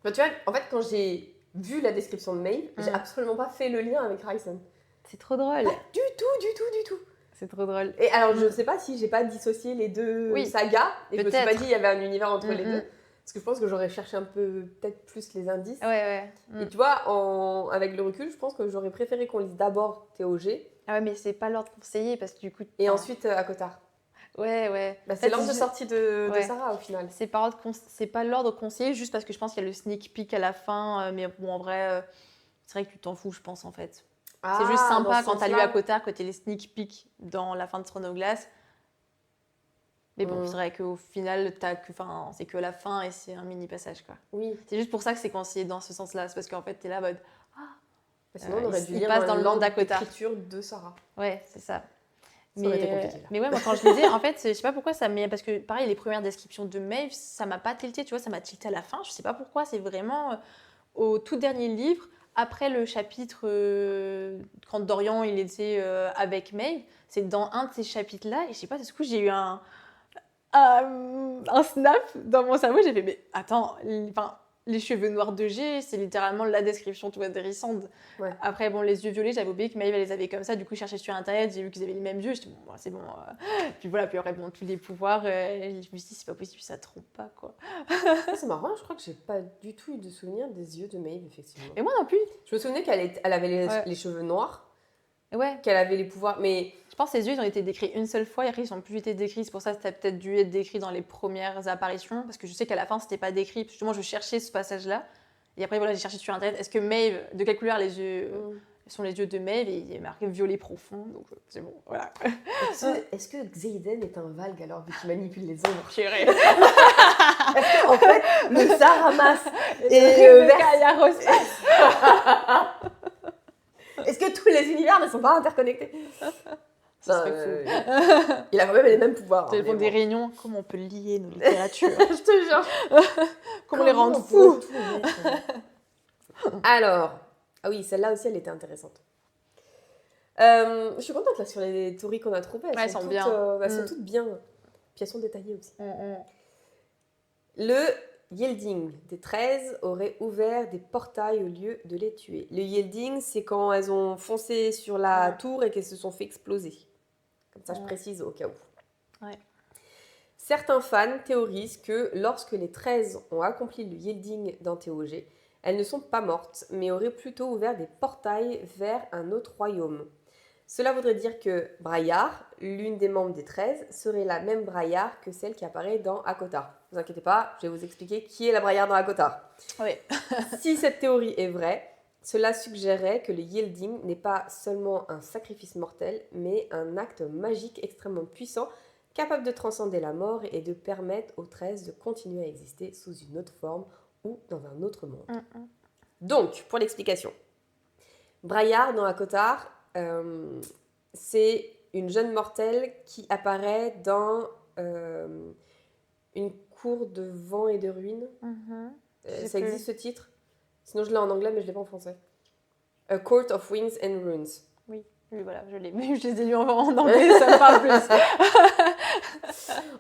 tu vois, en fait, quand j'ai vu la description de Maeve, j'ai absolument pas fait le lien avec Rhysand. C'est trop drôle. Pas du tout. C'est trop drôle. Et alors, je sais pas si j'ai pas dissocié les deux sagas et je me suis pas dit qu'il y avait un univers entre les deux. Parce que je pense que j'aurais cherché un peu, peut-être plus les indices. Ouais. Et tu vois, avec le recul, je pense que j'aurais préféré qu'on lise d'abord TOG. Ah ouais, mais c'est pas l'ordre conseillé parce que du coup. Et ensuite Akotar. Ouais. Bah, c'est l'ordre de sortie de Sarah au final. C'est pas l'ordre conseillé juste parce que je pense qu'il y a le sneak peek à la fin. Mais bon, en vrai, c'est vrai que tu t'en fous, je pense en fait. C'est juste sympa quand t'as lu Akotar, que t'as les sneak peeks dans la fin de Throne of Glace. Mais bon, c'est vrai qu'au final, c'est que la fin et c'est un mini passage, quoi. Oui. C'est juste pour ça que c'est conseillé dans ce sens-là. C'est parce qu'en fait, t'es là, mode... Sinon, on aurait dû lire dans le monde d'Akotar. L'écriture de Sarah. Ouais, c'est ça. Ça aurait été compliqué. Mais ouais, moi, quand je lisais, en fait, je sais pas pourquoi ça met... Parce que, pareil, les premières descriptions de Maeve, ça m'a pas tilté, tu vois, ça m'a tilté à la fin. Je sais pas pourquoi, c'est vraiment au tout dernier livre, après le chapitre quand Dorian, il était avec Maeve, c'est dans un de ces chapitres-là, et je sais pas, du coup, j'ai eu un snap dans mon cerveau, j'ai fait, mais attends, les cheveux noirs de G, c'est littéralement la description, tu vois, d'Erisande. Ouais. Après, bon, les yeux violets, j'avais oublié que Maeve, elle les avait comme ça, du coup, je cherchais sur Internet, j'ai vu qu'ils avaient les mêmes yeux, j'étais, bon, c'est bon. Puis voilà, puis après, bon, tous les pouvoirs, je me suis dit, c'est pas possible, ça trompe pas, quoi. C'est marrant, je crois que j'ai pas du tout eu de souvenir des yeux de Maeve, effectivement. Et moi non plus. Je me souvenais qu'elle avait les cheveux noirs. Ouais. Qu'elle avait les pouvoirs, mais... Je pense que ses yeux, ils ont été décrits une seule fois, et après, ils n'ont plus été décrits. C'est pour ça que ça a peut-être dû être décrit dans les premières apparitions, parce que je sais qu'à la fin, c'était pas décrit. Justement, je cherchais ce passage-là. Et après, voilà, j'ai cherché sur Internet. Est-ce que Maeve, de quelle couleur les yeux sont les yeux de Maeve? Et il est marqué violet profond, donc c'est bon, voilà. Est-ce que Xaden est un Valg alors, vu qu'il manipule les ombres? Chérie. Est-ce qu'en fait, le Saramas et Rebecca Est-ce que tous les univers ne sont pas interconnectés? Il a quand même les mêmes pouvoirs. Ils font des réunions. Comment on peut lier nos littératures? Je te jure. Comment les rendre fous? Alors, ah oui, celle-là aussi, elle était intéressante. Je suis contente là sur les théories qu'on a trouvées. Elles sont bien. Elles sont toutes bien. Puis elles sont détaillées aussi. Le Yielding des 13 aurait ouvert des portails au lieu de les tuer. Le Yielding, c'est quand elles ont foncé sur la tour et qu'elles se sont fait exploser. Comme ça, je précise au cas où. Ouais. Certains fans théorisent que lorsque les 13 ont accompli le Yielding dans TOG, elles ne sont pas mortes, mais auraient plutôt ouvert des portails vers un autre royaume. Cela voudrait dire que Braillard, l'une des membres des 13, serait la même Braillard que celle qui apparaît dans Akotar. Ne vous inquiétez pas, je vais vous expliquer qui est la Braillard dans Akotar. Oui. Si cette théorie est vraie, cela suggérerait que le Yielding n'est pas seulement un sacrifice mortel, mais un acte magique extrêmement puissant, capable de transcender la mort et de permettre aux 13 de continuer à exister sous une autre forme ou dans un autre monde. Donc, pour l'explication, Braillard dans Akotar, c'est une jeune mortelle qui apparaît dans une cour de vent et de ruines. Ça existe ce titre? Sinon, je l'ai en anglais, mais je ne l'ai pas en français. A Court of Winds and Runes. Oui, voilà, je l'ai. Mais je les ai lus en anglais, ça me parle plus.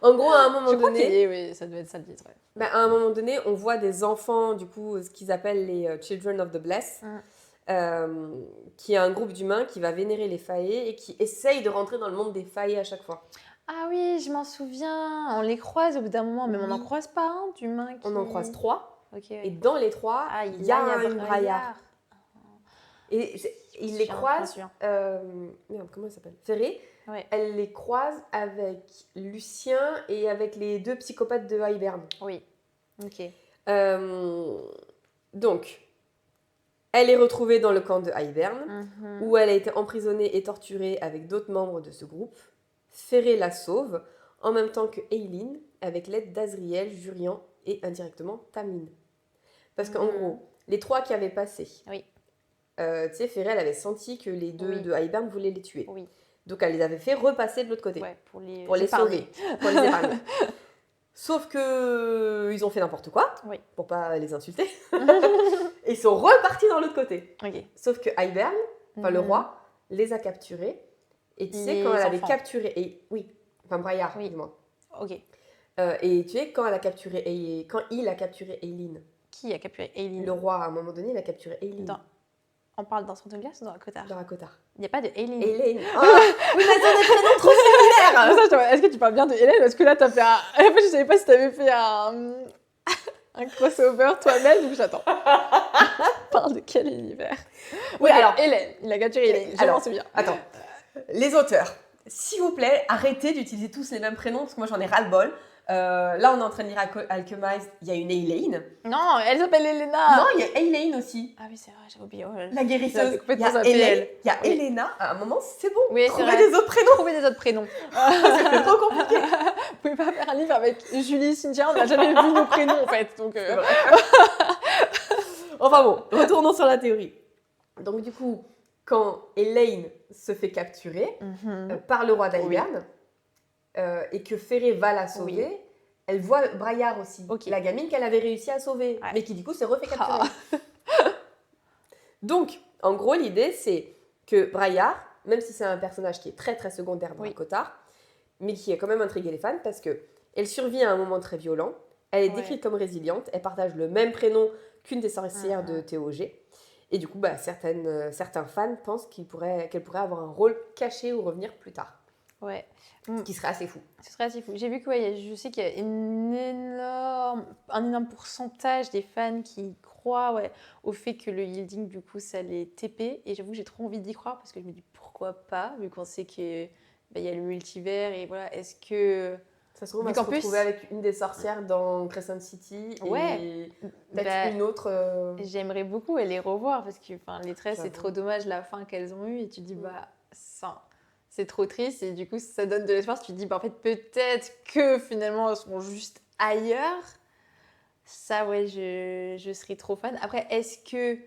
En gros, à un moment donné... Oui, ça devait être ça le titre. Ouais. Ben, à un moment donné, on voit des enfants, du coup, ce qu'ils appellent les Children of the Blessed, qui est un groupe d'humains qui va vénérer les faillés et qui essaye de rentrer dans le monde des faillés à chaque fois. Ah oui, je m'en souviens. On les croise au bout d'un moment, mais on n'en croise pas un d'humain qui... On en croise 3. Okay. Et dans les 3, il y a une Braillard. Et il les croise... merde, comment elle s'appelle? Ferré. Ouais. Elle les croise avec Lucien et avec les 2 psychopathes de Hybern. Oui, ok. Donc, Elle est retrouvée dans le camp de Hybern, Mhm. où elle a été emprisonnée et torturée avec d'autres membres de ce groupe. Ferré la sauve, en même temps que Eileen, avec l'aide d'Azriel, Jurian et indirectement Tamlin. Parce qu'en gros, les 3 qui avaient passé, Oui. tu sais, Ferré, elle avait senti que les 2 Oui. de Hybern voulaient les tuer. Oui. Donc elle les avait fait repasser de l'autre côté, Ouais, pour les sauver, pour les épargner. Sauf que ils ont fait n'importe quoi, Oui. pour pas les insulter. Et ils sont repartis dans l'autre côté. Ok. Sauf que Hybern, enfin le Mhm. roi, les a capturés. Et tu sais, Les quand elle avait enfants. capturé... Oui, enfin Braillard, Oui. du moins. Ok. Et tu sais, quand il a capturé Eileen, Qui a capturé Eileen le roi, à un moment donné, il a capturé Eileen. On parle dans Throne of Glass ou dans Akotar? Dans Akotar. Il n'y a pas de Eileen. Eileen. Oh, oui, mais elles ont des prénoms trop similaires. Est-ce que tu parles bien de Hélène? Parce que là, t'as fait un. En fait, je savais pas si t'avais fait un crossover toi-même, donc j'attends. Parle de quel univers? Oui, alors... Hélène, il a capturé Hélène, je m'en souviens. Attends, les auteurs, s'il vous plaît, arrêtez d'utiliser tous les mêmes prénoms, parce que moi j'en ai ras-le-bol. Là, on est en train de lire Alchemized, il y a une Eileen. Non, elle s'appelle Elena. Non, il y a Eileen aussi. Ah oui, c'est vrai, j'avais oublié. Oh, La guérisseuse. J'avais Il y complètement a zappé elle. il y a Oui. Elena. À un moment, c'est bon. Oui, c'est Trouvez vrai. des autres prénoms. Trouver des autres prénoms. C'est trop compliqué. Vous pouvez pas faire un livre avec Julie, Cynthia, on n'a jamais vu nos prénoms en fait. Donc, C'est vrai. Enfin bon, retournons sur la théorie. Donc du coup, quand Elaine se fait capturer par le roi d'Hybern et que Ferré va la sauver, elle voit Braillard aussi, la gamine qu'elle avait réussi à sauver, mais qui du coup s'est refait capturer. Donc, en gros, l'idée c'est que Braillard, même si c'est un personnage qui est très très secondaire dans Akotar, mais qui a quand même intrigué les fans parce que elle survit à un moment très violent, elle est décrite comme résiliente, elle partage le même prénom qu'une des sorcières de TOG. Et du coup, certains fans pensent qu'elle pourrait avoir un rôle caché ou revenir plus tard. Ouais. Ce qui serait assez fou. Ce serait assez fou. J'ai vu que je sais qu'il y a un énorme pourcentage des fans qui croient au fait que le yielding, du coup, ça les TP. Et j'avoue que j'ai trop envie d'y croire parce que je me dis pourquoi pas, vu qu'on sait qu'il y a le multivers. Et voilà, est-ce que... Ça se trouve, on va se retrouver avec une des sorcières dans Crescent City et peut-être une autre. J'aimerais beaucoup les revoir parce que les 13, c'est trop dommage la fin qu'elles ont eue et tu te dis, c'est trop triste et du coup, ça donne de l'espoir. Tu te dis, en fait, peut-être que finalement, elles seront juste ailleurs. Ça, je serais trop fan. Après, est-ce que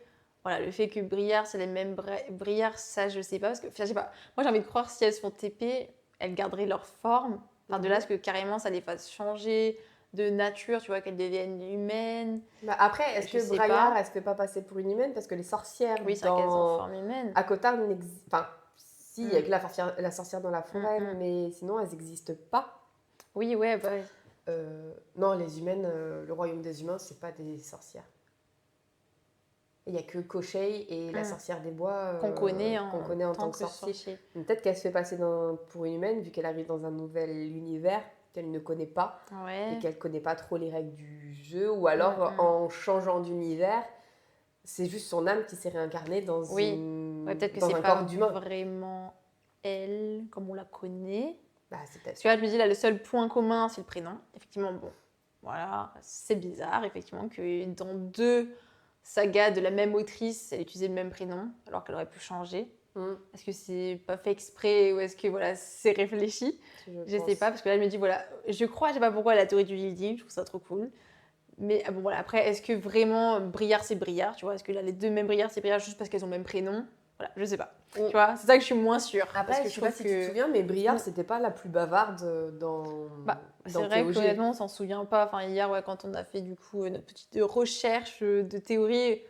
le fait que Briard, c'est les mêmes Briard, ça, je sais pas. Parce que, je sais pas. Moi, j'ai envie de croire si elles se font TP, elles garderaient leur forme. De là, ce que carrément, ça les fasse changer de nature, tu vois, qu'elles deviennent humaines. Après, est-ce que Braillard, elle se fait pas passer pour une humaine? Parce que les sorcières dans forme humaine. Akotar n'existent... Enfin, si, il y a que la sorcière dans la forêt, mais sinon, elles n'existent pas. Oui, non, les humaines, le royaume des humains, c'est pas des sorcières. Il n'y a que Koshei et la sorcière des bois qu'on connaît en tant que sorcier. Peut-être qu'elle se fait passer pour une humaine vu qu'elle arrive dans un nouvel univers qu'elle ne connaît pas et qu'elle ne connaît pas trop les règles du jeu. Ou alors, en changeant d'univers, c'est juste son âme qui s'est réincarnée dans, peut-être que dans un corps d'humain. Vraiment elle, comme on la connaît. C'est peut-être tu vois, je me dis là, le seul point commun, c'est le prénom. Effectivement, c'est bizarre, effectivement, que dans 2 sagas de la même autrice, elle utilisait le même prénom, alors qu'elle aurait pu changer. Est-ce que c'est pas fait exprès ou est-ce que c'est réfléchi? Je sais pas, parce que là, je me dis, je crois, je sais pas pourquoi, la théorie du yielding, je trouve ça trop cool. Mais après, est-ce que vraiment Briard, c'est Briard, tu vois? Est-ce que là, les 2 mêmes Briard, c'est Briard juste parce qu'elles ont le même prénom? Je sais pas. Tu vois, c'est ça que je suis moins sûre. Après, parce que je sais pas si tu te souviens, mais Briard, c'était pas la plus bavarde dans c'est vrai qu'honnêtement, on s'en souvient pas. Hier, quand on a fait du coup notre petite recherche de théorie,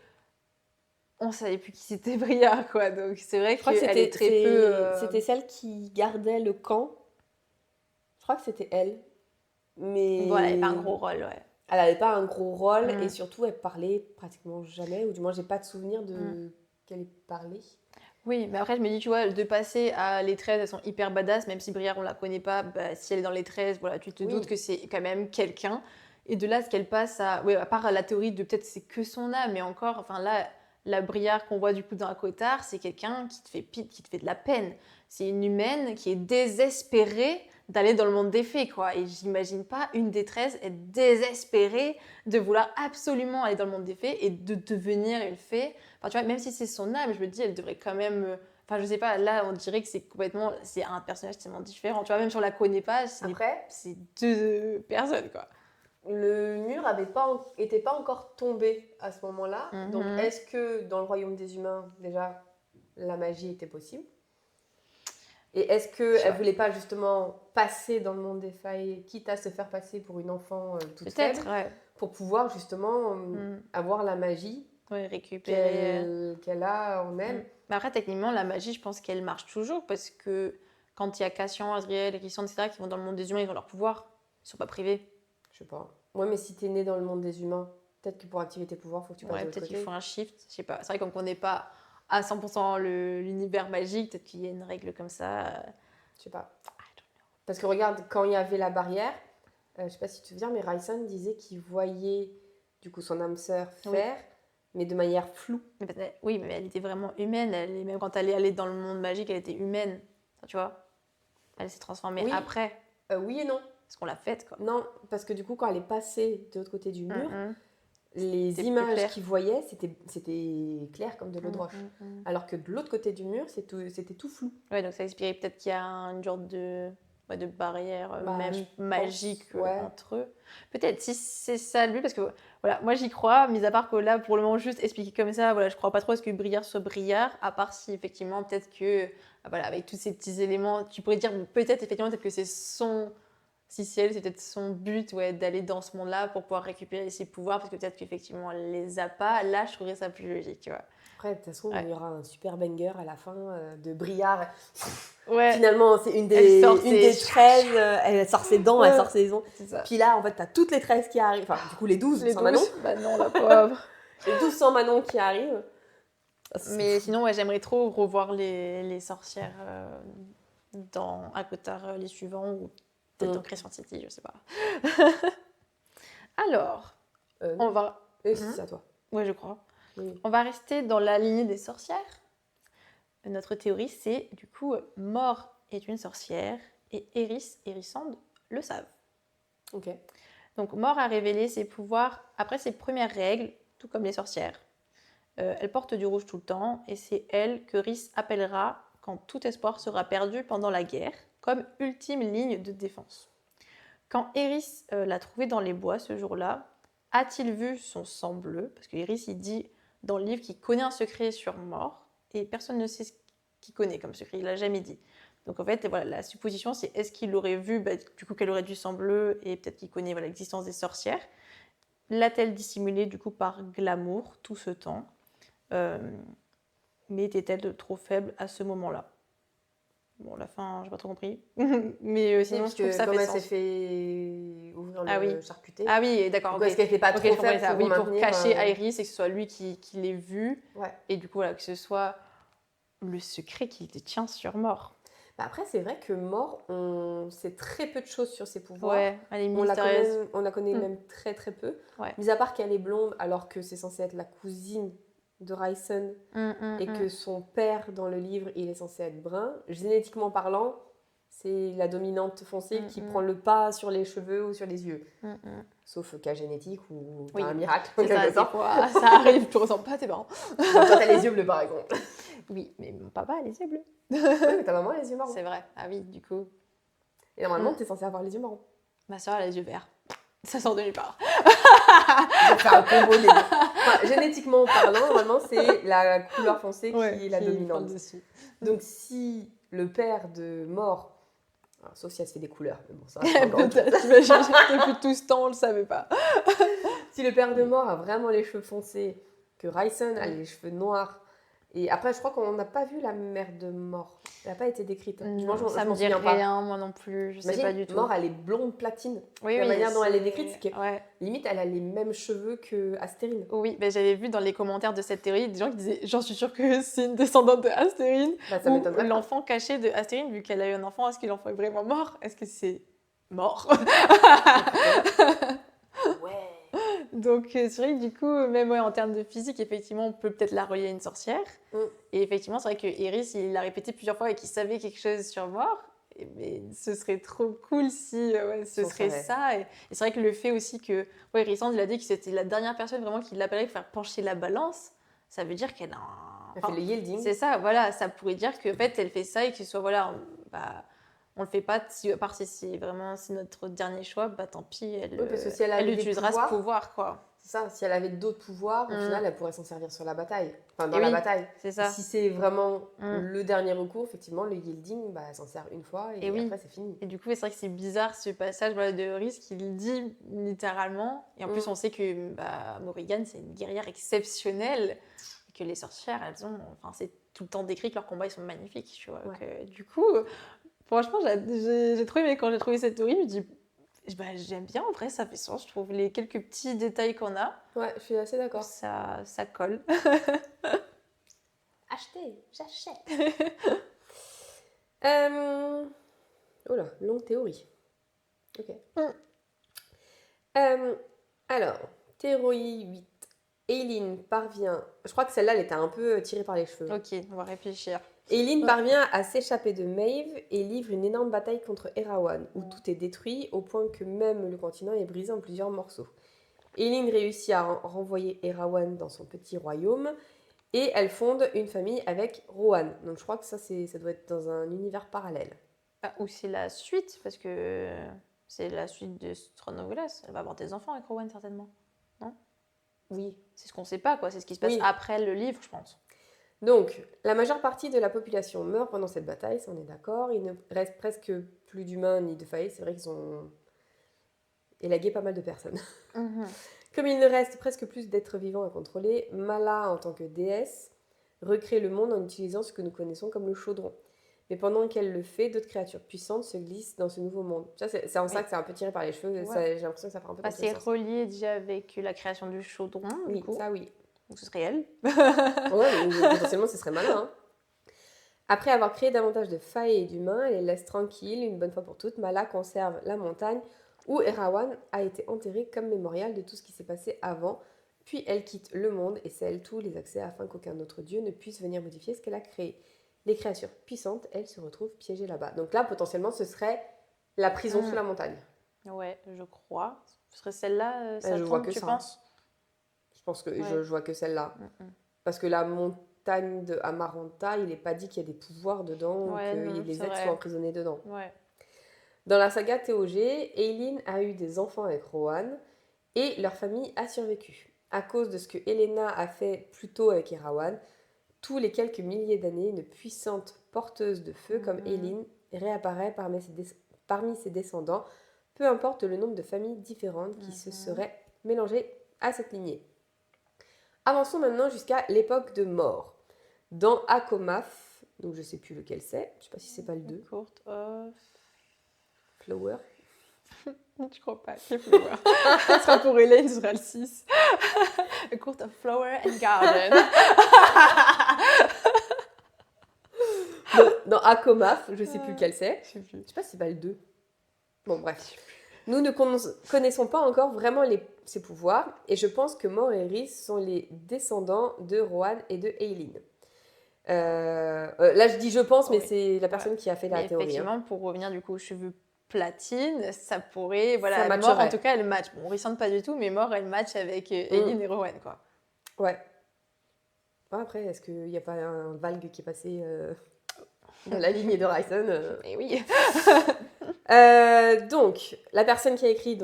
on savait plus qui c'était Briard, quoi. Donc c'est vrai qu'elle est très peu... C'était celle qui gardait le camp. Je crois que c'était elle. Mais... elle n'avait pas un gros rôle, Elle n'avait pas un gros rôle et surtout, elle parlait pratiquement jamais. Ou du moins, j'ai pas de souvenir de qu'elle ait parlé. Oui, mais après, je me dis, tu vois, de passer à les 13, elles sont hyper badass, même si Briard, on la connaît pas, si elle est dans les 13, tu te doutes que c'est quand même quelqu'un. Et de là, ce qu'elle passe à... à part la théorie de peut-être c'est que son âme, mais encore, là, la Briard qu'on voit du coup dans Akotar, c'est quelqu'un qui te fait de la peine. C'est une humaine qui est désespérée d'aller dans le monde des fées, quoi. Et j'imagine pas une des 13 être désespérée de vouloir absolument aller dans le monde des fées et de devenir une fée. Enfin, tu vois, même si c'est son âme, je me dis, elle devrait quand même... Enfin, je sais pas, là, on dirait que c'est un personnage tellement différent. Tu vois, même si on la connaît pas, Après, c'est deux personnes, quoi. le mur était pas encore tombé à ce moment-là. Donc, Mhm. est-ce que dans le royaume des humains, déjà, la magie était possible? Et est-ce Je sais qu'elle pas. voulait pas justement passer dans le monde des failles, quitte à se faire passer pour une enfant toute Peut-être, faible, ouais. pour pouvoir justement avoir la magie Ouais, récupérer... qu'elle a en elle? Mais après, techniquement, la magie, je pense qu'elle marche toujours parce que quand il y a Cassian, Azriel, Hérisson, etc., qui vont dans le monde des humains, ils ont leur pouvoir. Ils sont pas privés. Je sais pas. Ouais, mais si t'es né dans le monde des humains, peut-être que pour activer tes pouvoirs, faut que tu passes Ouais, de l'autre peut-être qu'il côté. faut un shift, je sais pas. C'est vrai qu'on connaît pas à 100% l'univers magique, peut-être qu'il y a une règle comme ça. Je sais pas. Parce que regarde, quand il y avait la barrière, je sais pas si tu te souviens, mais Ryson disait qu'il voyait du coup son âme sœur Oui. faire, mais de manière floue. Oui, mais elle était vraiment humaine. Même quand elle est allée dans le monde magique, elle était humaine. Enfin, tu vois, elle s'est transformée Oui. après. Oui et non. Parce qu'on l'a faite, quoi. Non, parce que du coup, quand elle est passée de l'autre côté du mur, les C'était plus images clair. qu'il voyait, c'était clair comme de l'eau de roche. Alors que de l'autre côté du mur, c'était tout flou. Ouais, donc ça expliquerait peut-être qu'il y a une genre de barrière Bah, même je magique pense, ouais. entre eux. Peut-être si c'est ça lui, parce que voilà, moi j'y crois, mis à part que là, pour le moment, juste expliqué comme ça, voilà, je crois pas trop à ce que Briard soit Briard, à part si effectivement, peut-être que, voilà, avec tous ces petits éléments, tu pourrais dire peut-être effectivement, peut-être que c'est son. Si c'est elle, c'est peut-être son but, ouais, d'aller dans ce monde-là pour pouvoir récupérer ses pouvoirs, parce que peut-être qu'effectivement, elle les a pas. Là, je trouverais ça plus logique, tu vois. Après, de toute façon, Ouais. il y aura un super banger à la fin de Briard. Ouais. Finalement, c'est une Elle sort des ses- 13, elle sort ses dents, elle Ouais. sort ses ongles. C'est ça. Puis là, en fait, t'as toutes les 13 qui arrivent. Enfin, du coup, les 12 Les sans 12, Manon. bah non, la pauvre. Les 12 sans Manon qui arrivent. Mais sinon, ouais, j'aimerais trop revoir les sorcières dans Akotar les suivants, ou peut-être dans Crescent City, je sais pas. Alors, on va... C'est à toi. Ouais, je crois. Oui. On va rester dans la lignée des sorcières. Notre théorie, c'est du coup, Mort est une sorcière et Hérissande le savent. Ok. Donc, Mort a révélé ses pouvoirs après ses premières règles, tout comme les sorcières. Elle porte du rouge tout le temps et c'est elle que Rhys appellera quand tout espoir sera perdu pendant la guerre, comme ultime ligne de défense. Quand Eris l'a trouvée dans les bois ce jour-là, a-t-il vu son sang bleu? Parce que Eris, il dit dans le livre qu'il connaît un secret sur Mort et personne ne sait ce qu'il connaît comme secret, il l'a jamais dit. Donc en fait, voilà, la supposition, c'est est-ce qu'il aurait vu, du coup, qu'elle aurait du sang bleu et peut-être qu'il connaît l'existence des sorcières. L'a-t-elle dissimulé du coup par glamour tout ce temps? Mais était-elle trop faible à ce moment-là? Bon, la fin, j'ai pas trop compris. Mais sinon, parce je trouve que que ça comme fait elle sens. s'est fait ouvrir le charcuté. Ah oui, d'accord. Donc Ok. est-ce qu'elle n'était pas Ok, trop je comprenais faible ça. pour Oui, pour maintenir cacher Iris et que ce soit lui qui l'ait vu. Ouais. Et du coup, voilà, que ce soit le secret qu'il détient sur Mort. Bah après, c'est vrai que Mort, on sait très peu de choses sur ses pouvoirs. Ouais, elle est mystérieuse. On la connaît même très très peu. Ouais. Mis à part qu'elle est blonde, alors que c'est censé être la cousine de Ryson et que son père dans le livre, il est censé être brun. Génétiquement parlant, c'est la dominante foncée qui prend le pas sur les cheveux ou sur les yeux. Sauf cas génétique ou t'as un miracle. C'est ça, des fois, ça arrive, tu ressembles pas à tes parents. Donc, toi, t'as les yeux bleus par exemple. Oui, mais mon papa a les yeux bleus. Oui, mais ta maman a les yeux marrons. C'est vrai. Ah oui, du coup. Et normalement, t'es censé avoir les yeux marrons. Ma soeur a les yeux verts. Ça sort de nulle part. Je vais faire un combo des deux. Enfin, génétiquement parlant, normalement, c'est la couleur foncée qui est la dominante. Donc, si le père de Mort, alors, sauf si elle se fait des couleurs, mais bon, ça peut-être, t'imagines, depuis tout ce temps, on le savait pas. Si le père de Mort a vraiment les cheveux foncés, que Ryson a les cheveux noirs, et après, je crois qu'on n'a pas vu la mère de Mort. Elle n'a pas été décrite. Ça je me m'en dit souviens pas. rien, moi non plus, je sais pas du tout. Mort, elle est blonde platine. Oui, la oui, manière dont elle est décrite, c'est que ouais. limite, elle a les mêmes cheveux que Astérine. Oui, ben, j'avais vu dans les commentaires de cette théorie des gens qui disaient j'en suis sûre que c'est une descendante de Astérine. Bah, ça m'étonnerait pas. L'enfant caché de Astérine, vu qu'elle a eu un enfant, est-ce que l'enfant est vraiment mort? Est-ce que c'est mort? Ouais. Donc c'est vrai que du coup, même en termes de physique, effectivement, on peut peut-être la relier à une sorcière. Et effectivement, c'est vrai que Eris, il l'a répété plusieurs fois et qu'il savait quelque chose sur Mort. mais ce serait trop cool si ce on serait savait. ça. Et c'est vrai que le fait aussi que Rysand, il a dit que c'était la dernière personne vraiment qui l'appellerait pour faire pencher la balance, ça veut dire qu'elle a Elle fait le yielding. c'est ça, voilà, ça pourrait dire qu'en fait, elle fait ça et que ce soit, voilà, on le fait pas, à part si c'est vraiment notre dernier choix, tant pis, Oui, parce que si elle elle avait des utilisera pouvoirs, ce pouvoir, quoi. c'est ça, si elle avait d'autres pouvoirs, au Mm. final, elle pourrait s'en servir sur la bataille. Enfin, dans Et la oui, bataille. c'est Et ça. si c'est vraiment Mm. le dernier recours, effectivement, le yielding, elle s'en sert une fois et oui. après, c'est fini. Et du coup, c'est vrai que c'est bizarre ce passage de Rhys qui le dit littéralement. Et en plus, on sait que Morrigan, c'est une guerrière exceptionnelle. Et que les sorcières, c'est tout le temps décrit que leurs combats, ils sont magnifiques. Tu vois. Ouais. Du coup, franchement, j'ai trop aimé quand j'ai trouvé cette théorie. Je me dis, j'aime bien, en vrai, ça fait sens. Je trouve les quelques petits détails qu'on a. Ouais, je suis assez d'accord. Ça colle. Acheter, j'achète. Oh là, longue théorie. Ok. Alors, théorie 8. Aileen parvient... Je crois que celle-là, elle était un peu tirée par les cheveux. Ok, on va réfléchir. Aileen parvient à s'échapper de Maeve et livre une énorme bataille contre Erawan, où tout est détruit au point que même le continent est brisé en plusieurs morceaux. Aileen réussit à renvoyer Erawan dans son petit royaume et elle fonde une famille avec Rohan. Donc je crois que ça doit être dans un univers parallèle. Ou c'est la suite, parce que c'est la suite de Throne of Glass. Elle va avoir des enfants avec Rowan, certainement. Non ? Oui. C'est ce qu'on sait pas, quoi. C'est ce qui se passe après le livre, je pense. Donc, la majeure partie de la population meurt pendant cette bataille, ça on est d'accord. Il ne reste presque plus d'humains ni de failles. C'est vrai qu'ils ont élagué pas mal de personnes. Comme il ne reste presque plus d'êtres vivants à contrôler, Mala, en tant que déesse, recrée le monde en utilisant ce que nous connaissons comme le chaudron. Mais pendant qu'elle le fait, d'autres créatures puissantes se glissent dans ce nouveau monde. Ça, c'est en ça que c'est un peu tiré par les cheveux. J'ai l'impression que ça fait un peu c'est relié déjà avec la création du chaudron. Oui, ça oui. Donc ce serait elle. Ouais, mais potentiellement ce serait malin. Hein. Après avoir créé davantage de failles et d'humains, elle les laisse tranquilles une bonne fois pour toutes. Mala conserve la montagne où Erawan a été enterré comme mémorial de tout ce qui s'est passé avant. Puis elle quitte le monde et scelle tous les accès afin qu'aucun autre dieu ne puisse venir modifier ce qu'elle a créé. Les créatures puissantes, elles, se retrouvent piégées là-bas. Donc là, potentiellement, ce serait la prison sous la montagne. Ouais, je crois. Ce serait celle-là, je vois que tu penses ? Je pense que je vois que celle-là. Parce que la montagne de Amaranta, il n'est pas dit qu'il y a des pouvoirs dedans ou que les êtres soient emprisonnés dedans. Ouais. Dans la saga TOG, Aileen a eu des enfants avec Rohan et leur famille a survécu. À cause de ce que Helena a fait plus tôt avec Erawan, tous les quelques milliers d'années, une puissante porteuse de feu comme Aileen réapparaît parmi ses descendants, peu importe le nombre de familles différentes qui se seraient mélangées à cette lignée. Avançons maintenant jusqu'à l'époque de Mor. Dans Akomaf, donc je ne sais plus lequel c'est, je ne sais pas si c'est pas le 2. Court of... Flower. Je crois pas, c'est Flower. Ce sera pour Hélène, ce sera le 6. A Court of Flower and Garden. Dans Akomaf, je ne sais plus lequel c'est. Je ne sais pas si c'est pas le 2. Bon, bref. Nous ne connaissons pas encore vraiment ses pouvoirs et je pense que Mor et Rhys sont les descendants de Rohan et de Aileen. Là, je dis je pense, mais c'est la personne qui a fait la théorie. Effectivement, pour revenir du coup aux cheveux platine, ça pourrait... Voilà, ça Mor, en tout cas, elle match. Bon, Rhys pas du tout, mais Mor, elle match avec Aileen et Rohan, quoi. Ouais. Après, est-ce qu'il n'y a pas un valgue qui est passé dans la lignée de Rhysand Eh oui. Donc, la personne qui a écrit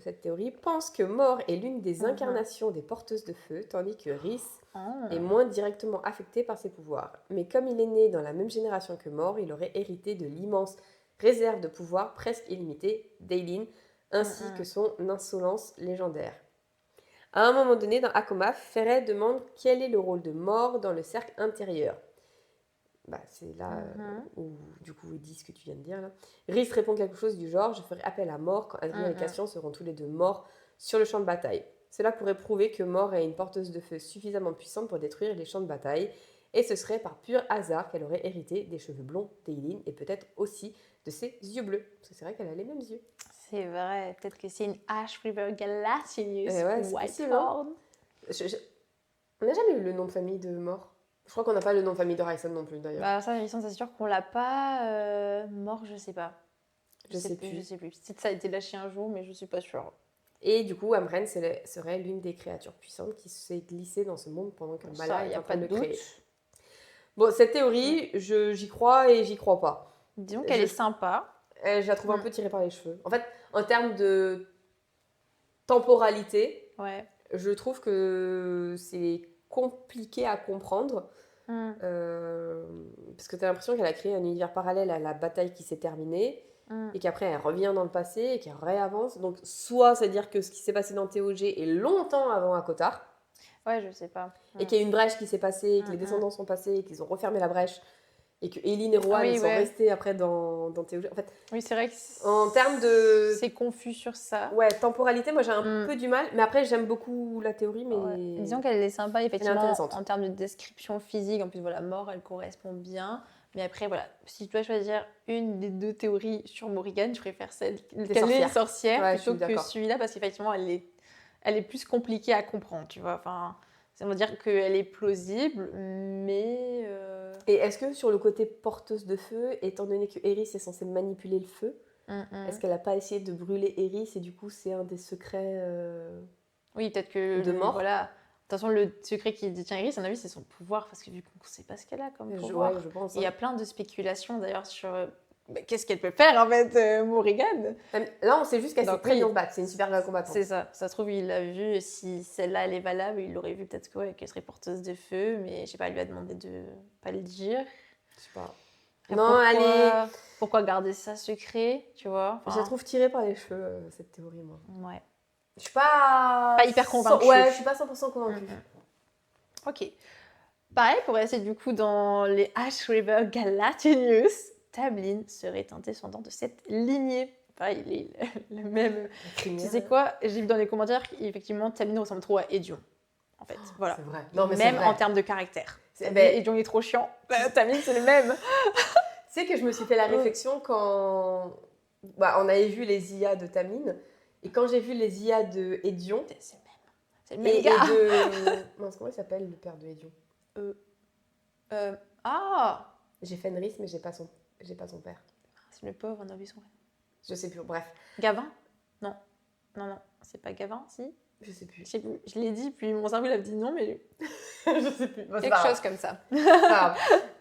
cette théorie pense que Mor est l'une des incarnations des porteuses de feu, tandis que Rhys est moins directement affecté par ses pouvoirs. Mais comme il est né dans la même génération que Mor, il aurait hérité de l'immense réserve de pouvoir presque illimitée d'Aileen, ainsi que son insolence légendaire. À un moment donné, dans Akomaf, Ferret demande quel est le rôle de Mor dans le cercle intérieur. C'est là où, du coup, il dit ce que tu viens de dire. Là. Rhys répond quelque chose du genre « Je ferai appel à Mor quand Adrien et Cassian seront tous les deux morts sur le champ de bataille. » Cela pourrait prouver que Mor est une porteuse de feu suffisamment puissante pour détruire les champs de bataille, et ce serait par pur hasard qu'elle aurait hérité des cheveux blonds d'Aileen et peut-être aussi de ses yeux bleus. Parce que c'est vrai qu'elle a les mêmes yeux. C'est vrai, peut-être que c'est une Ash River Galacinius Whitehorn. On n'a jamais eu le nom de famille de Mor. Je crois qu'on n'a pas le nom de famille de Rhysand non plus, d'ailleurs. Bah, ça, Mélissandre, c'est sûr qu'on l'a pas mort, je sais pas. Je sais Je sais plus. Peut-être ça a été lâché un jour, mais je suis pas sûre. Et du coup, Amren serait l'une des créatures puissantes qui s'est glissée dans ce monde pendant que Ça, Mala y est a en pas train de de le créer. doute. Bon, cette théorie, j'y crois et j'y crois pas. Disons qu'elle est sympa. Je la trouve un peu tirée par les cheveux. En fait, en termes de temporalité, Ouais. je trouve que c'est compliqué à comprendre. Parce que tu as l'impression qu'elle a créé un univers parallèle à la bataille qui s'est terminée. Et qu'après elle revient dans le passé et qu'elle réavance. Donc soit c'est-à-dire que ce qui s'est passé dans TOG est longtemps avant Akotar. Ouais, je sais pas. Et qu'il y a une brèche qui s'est passée, que les descendants sont passés, et qu'ils ont refermé la brèche. Et que Eileen et Rohan sont restés après dans TOG. En fait, oui, c'est vrai que en termes de... c'est confus sur ça. Ouais, temporalité, moi j'ai un peu du mal. Mais après, j'aime beaucoup la théorie. Mais ouais. Disons qu'elle est sympa, effectivement, en termes de description physique. En plus, voilà, mort, elle correspond bien. Mais après, voilà, si tu dois choisir une des deux théories sur Morrigan, je préfère celle qu'elle est sorcière ouais, plutôt que celui-là, parce qu'effectivement, elle est plus compliquée à comprendre, tu vois. Enfin, ça veut dire qu'elle est plausible, mais... Et est-ce que sur le côté porteuse de feu, étant donné que Eris est censée manipuler le feu, est-ce qu'elle n'a pas essayé de brûler Eris et du coup c'est un des secrets oui, peut-être que de mort. Voilà. De toute façon, le secret qui détient Eris, à mon avis, c'est son pouvoir, parce que vu qu'on ne sait pas ce qu'elle a comme pouvoir. Ouais, je pense. Il y a plein de spéculations d'ailleurs sur qu'est-ce qu'elle peut faire en fait, Morrigan. Là, on sait juste qu'elle s'est très bien se battre, c'est une super combattante. C'est ça, ça se trouve, il l'a vu, si celle-là elle est valable, il l'aurait vu peut-être qu'elle serait porteuse de feu, mais je sais pas, il lui a demandé de pas le dire. Je sais pas. Non, pourquoi garder ça secret, tu vois, je la trouve tirée par les cheveux, cette théorie, moi. Ouais. Je suis pas hyper convaincue. Ouais, je suis pas 100% convaincue. Ok. Pareil, pour rester du coup dans les Ash River Galatinius, Tamlin serait un descendant de cette lignée. Pareil, il est le même. Tu sais quoi, j'ai vu dans les commentaires qu'effectivement Tamlin ressemble trop à Edion. En fait, voilà. C'est vrai. Non, mais même c'est vrai. en termes de caractère. Edion est trop chiant. Tamlin, c'est le même. Tu sais que je me suis fait la réflexion quand on avait vu les IA de Tamlin. Et quand j'ai vu les IA de Edion, c'est le même gars. Et de... comment il s'appelle le père de Edion J'ai Fenris, mais j'ai pas son père. C'est le pauvre, on a vu son père. Je sais plus, bref. Gavin Non, c'est pas Gavin, si Je sais plus. Je l'ai dit, puis mon cerveau il a dit non, mais... je sais plus. Quelque chose comme ça.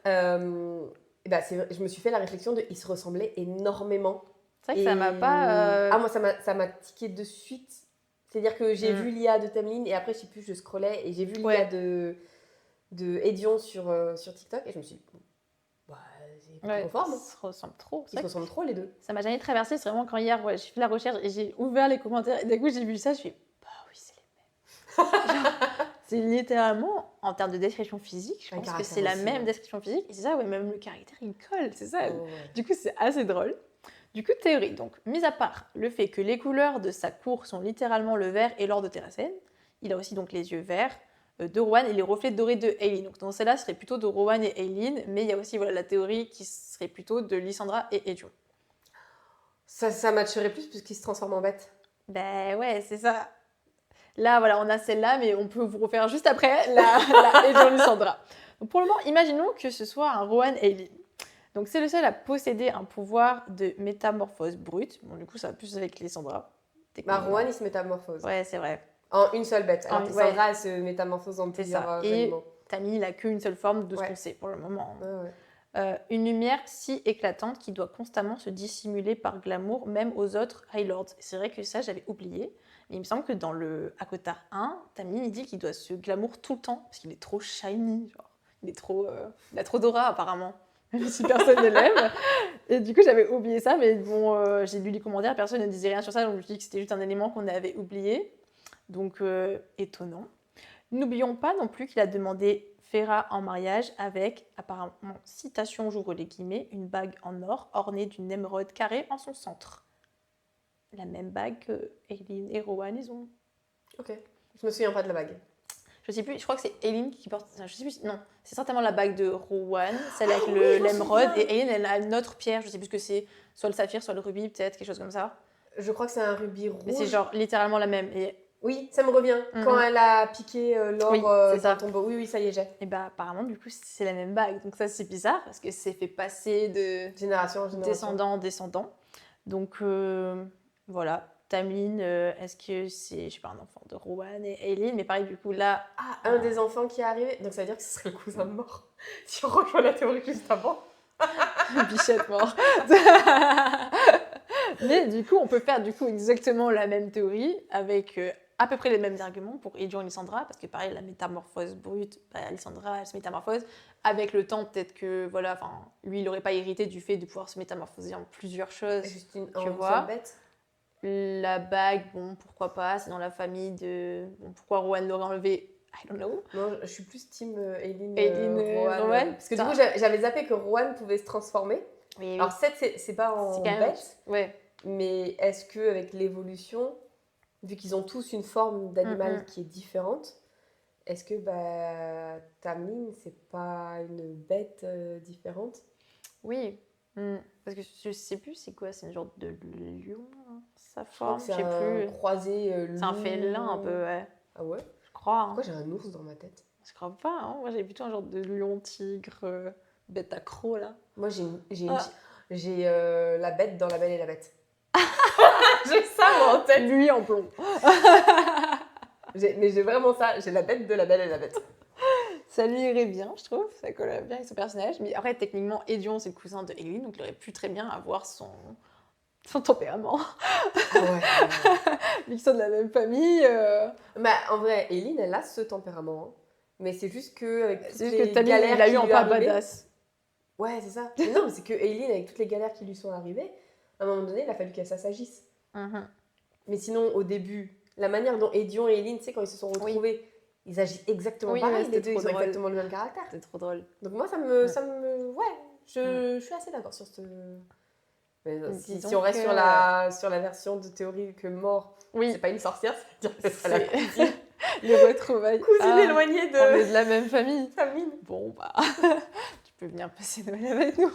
Je me suis fait la réflexion de... Ils se ressemblaient énormément. C'est vrai que ça m'a pas... moi, ça m'a tiqué de suite. C'est-à-dire que j'ai vu l'IA de Tamlin et après, je sais plus, je scrollais et j'ai vu l'IA de Edion sur TikTok et je me suis dit, c'est conforme. Ils se ressemblent trop. Ils se ressemblent trop, les deux. Ça m'a jamais traversé, c'est vraiment quand hier, j'ai fait la recherche et j'ai ouvert les commentaires et d'un coup, j'ai vu ça, je suis bah oui, c'est les mêmes. C'est littéralement, en termes de description physique, je pense que c'est la même description physique. Et c'est ça, même le caractère, il colle, c'est ça. Oh, ouais. Du coup, c'est assez drôle. Du coup, théorie. Donc, mis à part le fait que les couleurs de sa cour sont littéralement le vert et l'or de Terrasen, il a aussi donc les yeux verts de Rohan et les reflets dorés de Eileen. Donc, dans celle-là, ce serait plutôt de Rohan et Eileen, mais il y a aussi la théorie qui serait plutôt de Lysandra et Edion. Ça matcherait plus puisqu'ils se transforment en bêtes. Ben ouais, c'est ça. Là, on a celle-là, mais on peut vous refaire juste après la Edion Lysandra. Donc, pour le moment, imaginons que ce soit un Rohan Eileen. Donc, c'est le seul à posséder un pouvoir de métamorphose brute. Bon, du coup, ça va plus avec Lysandra. Rohan, il se métamorphose. Ouais, c'est vrai. En une seule bête. Alors Lysandra, elle se métamorphose en plusieurs animaux. Et Tamlin, il n'a qu'une seule forme de ce qu'on sait pour le moment. Ouais. Une lumière si éclatante qui doit constamment se dissimuler par glamour, même aux autres High Lords. C'est vrai que ça, j'avais oublié. Mais il me semble que dans le Akotar 1, Tamlin, il dit qu'il doit se glamour tout le temps, parce qu'il est trop shiny. Genre. Il a trop d'aura, apparemment. Même si personne ne l'aime. Et du coup, j'avais oublié ça, mais bon, j'ai lu les commentaires, personne ne disait rien sur ça, donc je me suis dit que c'était juste un élément qu'on avait oublié. Donc, étonnant. N'oublions pas non plus qu'il a demandé Feyre en mariage avec, apparemment, citation, j'ouvre les guillemets, une bague en or ornée d'une émeraude carrée en son centre. La même bague que Eileen et Rohan, ils ont. Ok. Je me souviens pas de la bague. Je sais plus, je crois que c'est Eileen qui porte. Je sais plus, non, c'est certainement la bague de Rowan, celle avec l'émeraude, et Eileen, elle a une autre pierre, je sais plus ce que c'est, soit le saphir, soit le rubis, peut-être, quelque chose comme ça. Je crois que c'est un rubis rouge. Mais c'est genre littéralement la même. Et Oui, ça me revient. Mhm. Quand elle a piqué l'or Oui, c'est dans ça. le tombeau. Oui, ça y est, j'ai. Et bah apparemment du coup c'est la même bague. Donc ça c'est bizarre parce que c'est fait passer de Génération en génération. descendant en descendant. Donc voilà. Tamlin, est-ce que c'est, je sais pas, un enfant de Rowan et Aelin? Mais pareil du coup là... Ah, un des enfants qui est arrivé. Donc ça veut dire que ce serait le cousin mort. Si on rejoint la théorie juste avant. Bichette mort. Mais du coup, on peut faire du coup exactement la même théorie avec à peu près les mêmes arguments pour Edion et Lysandra, parce que pareil, la métamorphose brute, Lysandra, elle se métamorphose. Avec le temps, peut-être que voilà, enfin, lui, il n'aurait pas hérité du fait de pouvoir se métamorphoser en plusieurs choses. Juste tu une vois. seule bête. La bague, bon, pourquoi pas, c'est dans la famille de. Bon, pourquoi Rowan l'aurait enlevé? I don't know. Non, je suis plus team Aelin, Aelin, Rowan. Rowan, Parce que du coup, j'avais zappé que Rowan pouvait se transformer. Oui, Alors, 7, c'est pas en c'est quand même... bête. Ouais. Mais est-ce qu'avec l'évolution, vu qu'ils ont tous une forme d'animal qui est différente, est-ce que Tamlin, c'est pas une bête différente? Oui. Parce que je sais plus c'est quoi, c'est une genre de lion, hein, sa Je crois forme, que je c'est sais un plus. croisé C'est un loup. félin un peu, ouais. Ah ouais? Je crois. Hein. Pourquoi j'ai un ours dans ma tête? Je crois pas, hein. Moi j'avais plutôt un genre de lion, tigre, bête accro là. Moi, Ah. j'ai la bête dans La Belle et la Bête. J'ai ça moi en tête. Lui en plomb. Mais j'ai vraiment ça. J'ai la bête de La Belle et la Bête. Ça lui irait bien, je trouve. Ça colle bien avec son personnage. Mais après, techniquement, Edion, c'est le cousin de Aelin, donc il aurait pu très bien avoir son tempérament. Ah ouais. Vu qu'ils sont de la même famille. En vrai, Aelin, elle a ce tempérament. Hein. Mais c'est juste que avec toutes C'est juste les que Tamlin, galères il a eu qui en lui pas arrivaient- badass. Ouais, c'est ça. Mais non, mais c'est que Aelin, avec toutes les galères qui lui sont arrivées, à un moment donné, il a fallu qu'elle s'assagisse. Mais sinon, au début, la manière dont Edion et Aelin, tu sais, quand ils se sont retrouvés, ils agissent exactement Oui, pareil. ouais, Les c'était deux, trop ils ont drôle. exactement le même caractère. C'était trop drôle. Donc moi, ouais, je suis assez d'accord sur ce... Mais si Disons on reste que- sur la version de théorie que mort, Oui, c'est pas une sorcière, c'est-à-dire que c'est la c'est les retrouvailles. cousine éloignée On est de de la même famille. Tamlin. Bon, bah, tu peux venir passer Noël avec nous.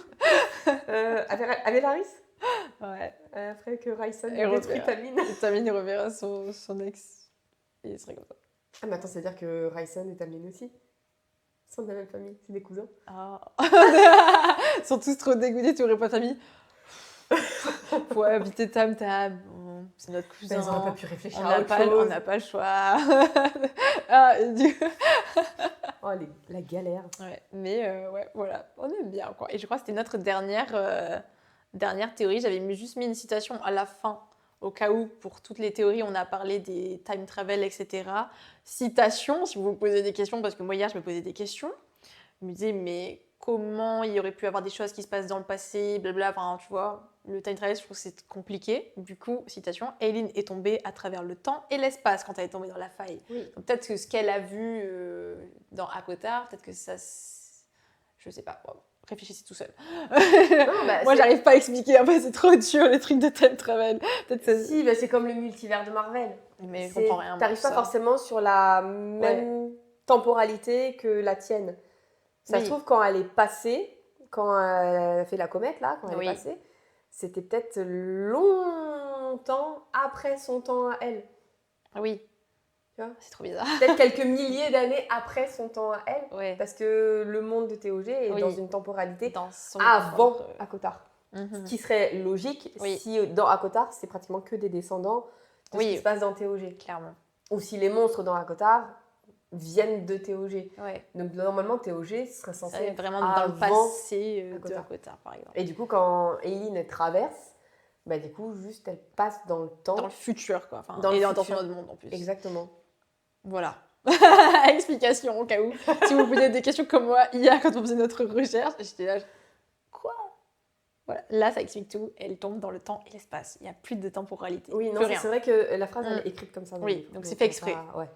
Avelaris Ouais. Après que Rhysand Et détruit reverra. Tamlin. Et Tamlin, il reverra son ex. Et il serait comme ça. Ah, mais attends, c'est-à-dire que Rhysand et Tamlin aussi sont de la même famille, c'est des cousins. Ah. Ils sont tous trop dégoûtés, tu aurais pas famille. Faut habiter Tam Tam. Bon, c'est notre cousin. Mais ils auraient pas pu réfléchir On à n'a autre pas, chose. on n'a pas le choix. Ah, et du... Oh, la galère. Ouais, mais ouais, voilà, on aime bien quoi. Et je crois que c'était notre dernière théorie. J'avais juste mis une citation à la fin, au cas où, pour toutes les théories, on a parlé des time travel, etc. Citation, si vous vous posez des questions, parce que moi hier, je me posais des questions. Je me disais, mais comment il y aurait pu avoir des choses qui se passent dans le passé, blabla, enfin, tu vois, le time travel, je trouve que c'est compliqué. Du coup, citation, Aelin est tombée à travers le temps et l'espace quand elle est tombée dans la faille. Oui. Donc, peut-être que ce qu'elle a vu dans Akotar, peut-être que ça... Je sais pas, bon, réfléchissez tout seul. Moi, j'arrive pas à expliquer, en fait, c'est trop dur, les trucs de time travel. Peut-être ça... Si, c'est comme le multivers de Marvel. Mais je comprends rien. T'arrives pas forcément sur la même temporalité que la tienne. Ça se trouve, quand elle est passée, quand elle a fait la comète, là, quand elle est passée, c'était peut-être longtemps après son temps à elle. Oui. Tu vois, c'est trop bizarre. Peut-être quelques milliers d'années après son temps à elle. Ouais. Parce que le monde de TOG est dans une temporalité avant Akotar. Ce qui serait logique si dans Akotar, c'est pratiquement que des descendants de ce qui se passe dans TOG. Clairement. Ou si les monstres dans Akotar viennent de TOG. Ouais. Donc normalement, TOG serait censé être vraiment dans le passé de Akotar, par exemple. Et du coup, quand Aelin elle traverse, du coup, juste elle passe dans le temps. Dans le futur, quoi. Enfin, dans son autre monde en plus. Exactement. Voilà. Explication au cas où. Si vous vous posez des questions comme moi hier quand on faisait notre recherche, j'étais là, quoi? Voilà. Là, ça explique tout. Elle tombe dans le temps et l'espace. Il n'y a plus de temporalité. Oui, non, c'est vrai que la phrase elle est écrite comme ça. Dans le livre. Donc c'est fait exprès. Ouais.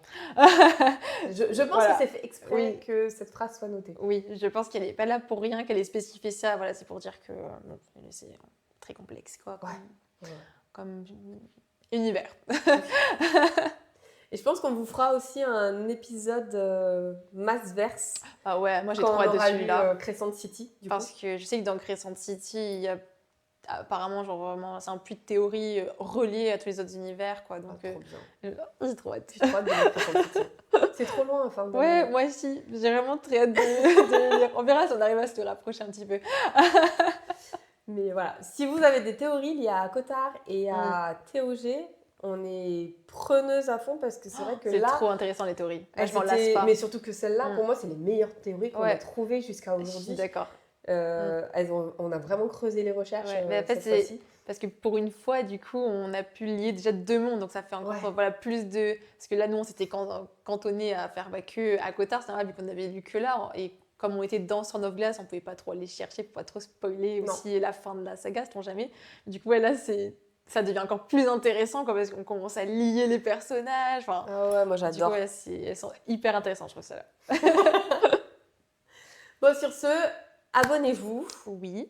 je pense que c'est fait exprès que cette phrase soit notée. Oui, je pense qu'elle n'est pas là pour rien, qu'elle ait spécifié ça. Voilà, c'est pour dire que c'est très complexe, quoi. Comme univers. Et je pense qu'on vous fera aussi un épisode Massverse. Ah ouais, moi j'ai trop hâte de celui-là. Crescent City. Parce que je sais que dans Crescent City, il y a apparemment, genre vraiment, c'est un puits de théorie relié à tous les autres univers, quoi. Donc, Trop bien. j'ai trop hâte. J'ai trop hâte de lire prochaine fiction. C'est trop loin, fin d'année. Ouais, moi aussi, j'ai vraiment très hâte de lire. On verra si on arrive à se rapprocher un petit peu. Mais voilà, si vous avez des théories liées à Cotard et à TOG, on est preneuse à fond parce que c'est vrai que C'est là, trop intéressant les théories. Moi, elles je m'en étaient- lasse pas. mais surtout que celles-là, Mm. pour moi, c'est les meilleures théories qu'on a Ouais. trouvées jusqu'à Je suis aujourd'hui. d'accord. On a vraiment creusé les recherches Ouais, mais après, cette fois-ci. parce que pour une fois, du coup, on a pu lier déjà deux mondes, donc ça fait encore Ouais. voilà, plus de... Parce que là, nous, on s'était cantonné à faire que à Cotard, c'est vrai, vu qu'on avait lu que là, et comme on était dans Sword of Glass, on pouvait pas trop aller chercher pour pas trop spoiler Non. aussi la fin de la saga, sait-on jamais. Du coup, ouais, là, ça devient encore plus intéressant, quoi, parce qu'on commence à lier les personnages. Enfin, Ah ouais, moi du coup, j'adore. ouais, elles sont hyper intéressantes, je trouve ça là. Bon, sur ce, abonnez-vous, Oui,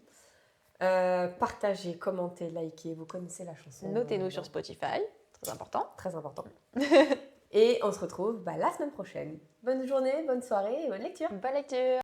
partagez, commentez, likez. Vous connaissez la chanson. notez-nous sur Spotify, très important. Très important. Et on se retrouve la semaine prochaine. Bonne journée, bonne soirée et bonne lecture. Bonne lecture!